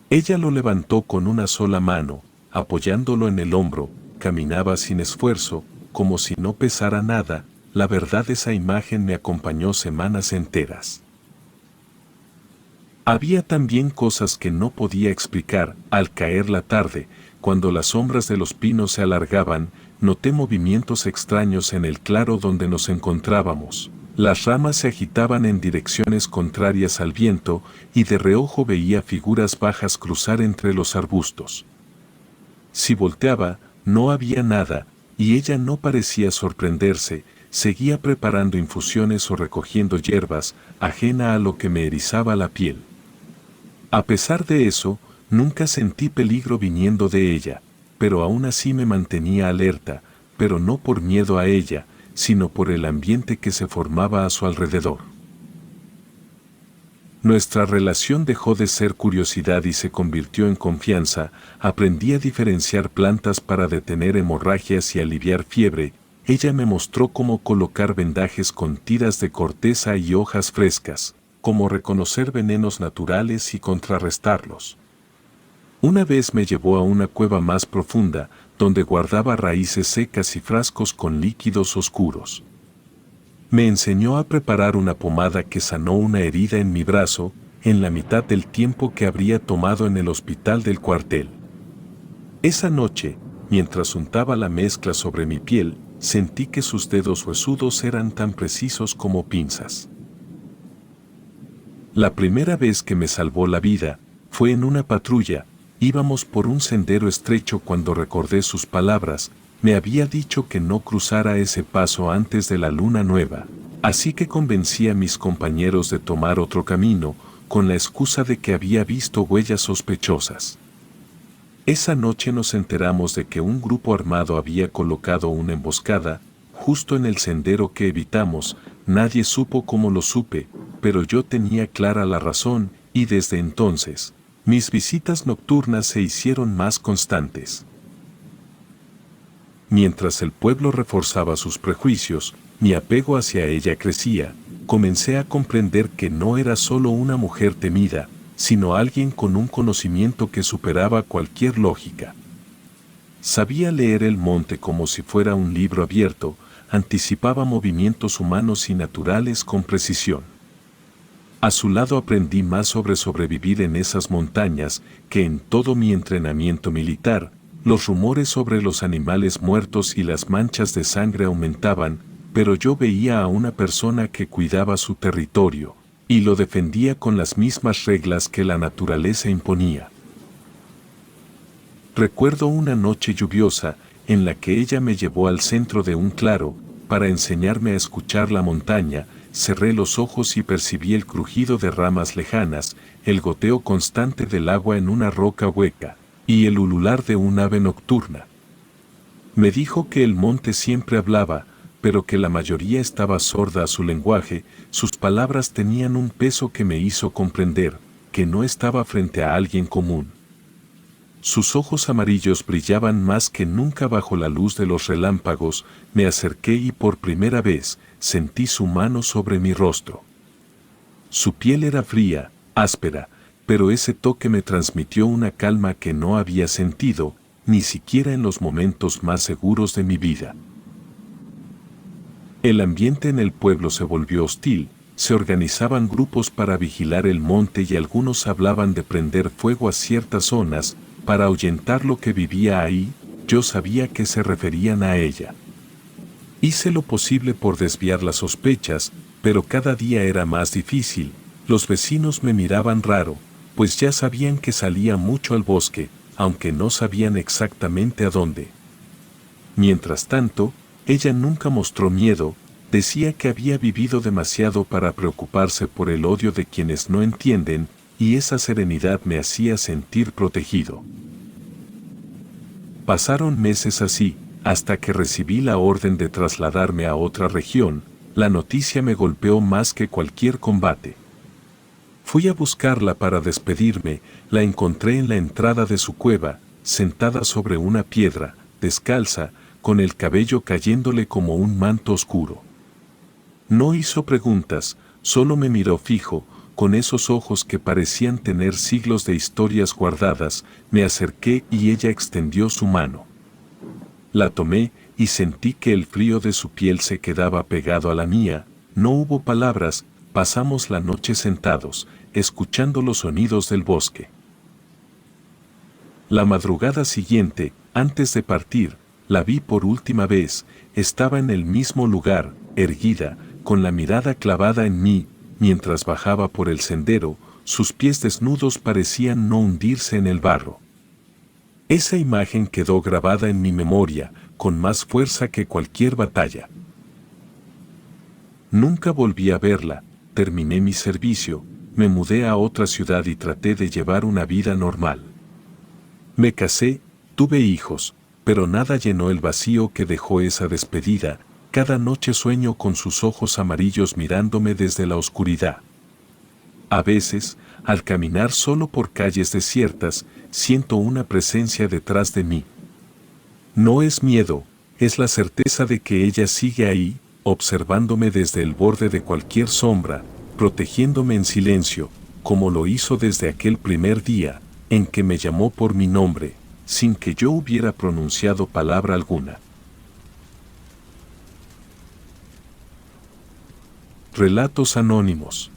A: Ella lo levantó con una sola mano, apoyándolo en el hombro, caminaba sin esfuerzo, como si no pesara nada. La verdad, esa imagen me acompañó semanas enteras. Había también cosas que no podía explicar. Al caer la tarde, cuando las sombras de los pinos se alargaban, noté movimientos extraños en el claro donde nos encontrábamos. Las ramas se agitaban en direcciones contrarias al viento, y de reojo veía figuras bajas cruzar entre los arbustos. Si volteaba, no había nada, y ella no parecía sorprenderse, seguía preparando infusiones o recogiendo hierbas, ajena a lo que me erizaba la piel. A pesar de eso, nunca sentí peligro viniendo de ella, pero aún así me mantenía alerta, pero no por miedo a ella, sino por el ambiente que se formaba a su alrededor. Nuestra relación dejó de ser curiosidad y se convirtió en confianza. Aprendí a diferenciar plantas para detener hemorragias y aliviar fiebre. Ella me mostró cómo colocar vendajes con tiras de corteza y hojas frescas, cómo reconocer venenos naturales y contrarrestarlos. Una vez me llevó a una cueva más profunda, donde guardaba raíces secas y frascos con líquidos oscuros. Me enseñó a preparar una pomada que sanó una herida en mi brazo, en la mitad del tiempo que habría tomado en el hospital del cuartel. Esa noche, mientras untaba la mezcla sobre mi piel, sentí que sus dedos huesudos eran tan precisos como pinzas. La primera vez que me salvó la vida, fue en una patrulla. Íbamos por un sendero estrecho cuando recordé sus palabras. Me había dicho que no cruzara ese paso antes de la luna nueva, así que convencí a mis compañeros de tomar otro camino, con la excusa de que había visto huellas sospechosas. Esa noche nos enteramos de que un grupo armado había colocado una emboscada, justo en el sendero que evitamos. Nadie supo cómo lo supe, pero yo tenía clara la razón, y desde entonces, mis visitas nocturnas se hicieron más constantes. Mientras el pueblo reforzaba sus prejuicios, mi apego hacia ella crecía. Comencé a comprender que no era solo una mujer temida, sino alguien con un conocimiento que superaba cualquier lógica. Sabía leer el monte como si fuera un libro abierto, anticipaba movimientos humanos y naturales con precisión. A su lado aprendí más sobre sobrevivir en esas montañas que en todo mi entrenamiento militar. Los rumores sobre los animales muertos y las manchas de sangre aumentaban, pero yo veía a una persona que cuidaba su territorio, y lo defendía con las mismas reglas que la naturaleza imponía. Recuerdo una noche lluviosa, en la que ella me llevó al centro de un claro, para enseñarme a escuchar la montaña. Cerré los ojos y percibí el crujido de ramas lejanas, el goteo constante del agua en una roca hueca, y el ulular de un ave nocturna. Me dijo que el monte siempre hablaba, pero que la mayoría estaba sorda a su lenguaje. Sus palabras tenían un peso que me hizo comprender que no estaba frente a alguien común. Sus ojos amarillos brillaban más que nunca bajo la luz de los relámpagos. Me acerqué y por primera vez sentí su mano sobre mi rostro. Su piel era fría, áspera, pero ese toque me transmitió una calma que no había sentido, ni siquiera en los momentos más seguros de mi vida. El ambiente en el pueblo se volvió hostil, se organizaban grupos para vigilar el monte y algunos hablaban de prender fuego a ciertas zonas para ahuyentar lo que vivía ahí. Yo sabía que se referían a ella. Hice lo posible por desviar las sospechas, pero cada día era más difícil. Los vecinos me miraban raro, pues ya sabían que salía mucho al bosque, aunque no sabían exactamente a dónde. Mientras tanto, ella nunca mostró miedo. Decía que había vivido demasiado para preocuparse por el odio de quienes no entienden, y esa serenidad me hacía sentir protegido. Pasaron meses así, hasta que recibí la orden de trasladarme a otra región. La noticia me golpeó más que cualquier combate. Fui a buscarla para despedirme. La encontré en la entrada de su cueva, sentada sobre una piedra, descalza, con el cabello cayéndole como un manto oscuro. No hizo preguntas, solo me miró fijo, con esos ojos que parecían tener siglos de historias guardadas. Me acerqué y ella extendió su mano. La tomé y sentí que el frío de su piel se quedaba pegado a la mía. No hubo palabras, pasamos la noche sentados, escuchando los sonidos del bosque. La madrugada siguiente, antes de partir, la vi por última vez. Estaba en el mismo lugar, erguida, con la mirada clavada en mí. Mientras bajaba por el sendero, sus pies desnudos parecían no hundirse en el barro. Esa imagen quedó grabada en mi memoria, con más fuerza que cualquier batalla. Nunca volví a verla. Terminé mi servicio, me mudé a otra ciudad y traté de llevar una vida normal. Me casé, tuve hijos, pero nada llenó el vacío que dejó esa despedida. Cada noche sueño con sus ojos amarillos mirándome desde la oscuridad. A veces, al caminar solo por calles desiertas, siento una presencia detrás de mí. No es miedo, es la certeza de que ella sigue ahí, observándome desde el borde de cualquier sombra, protegiéndome en silencio, como lo hizo desde aquel primer día en que me llamó por mi nombre, sin que yo hubiera pronunciado palabra alguna. Relatos anónimos.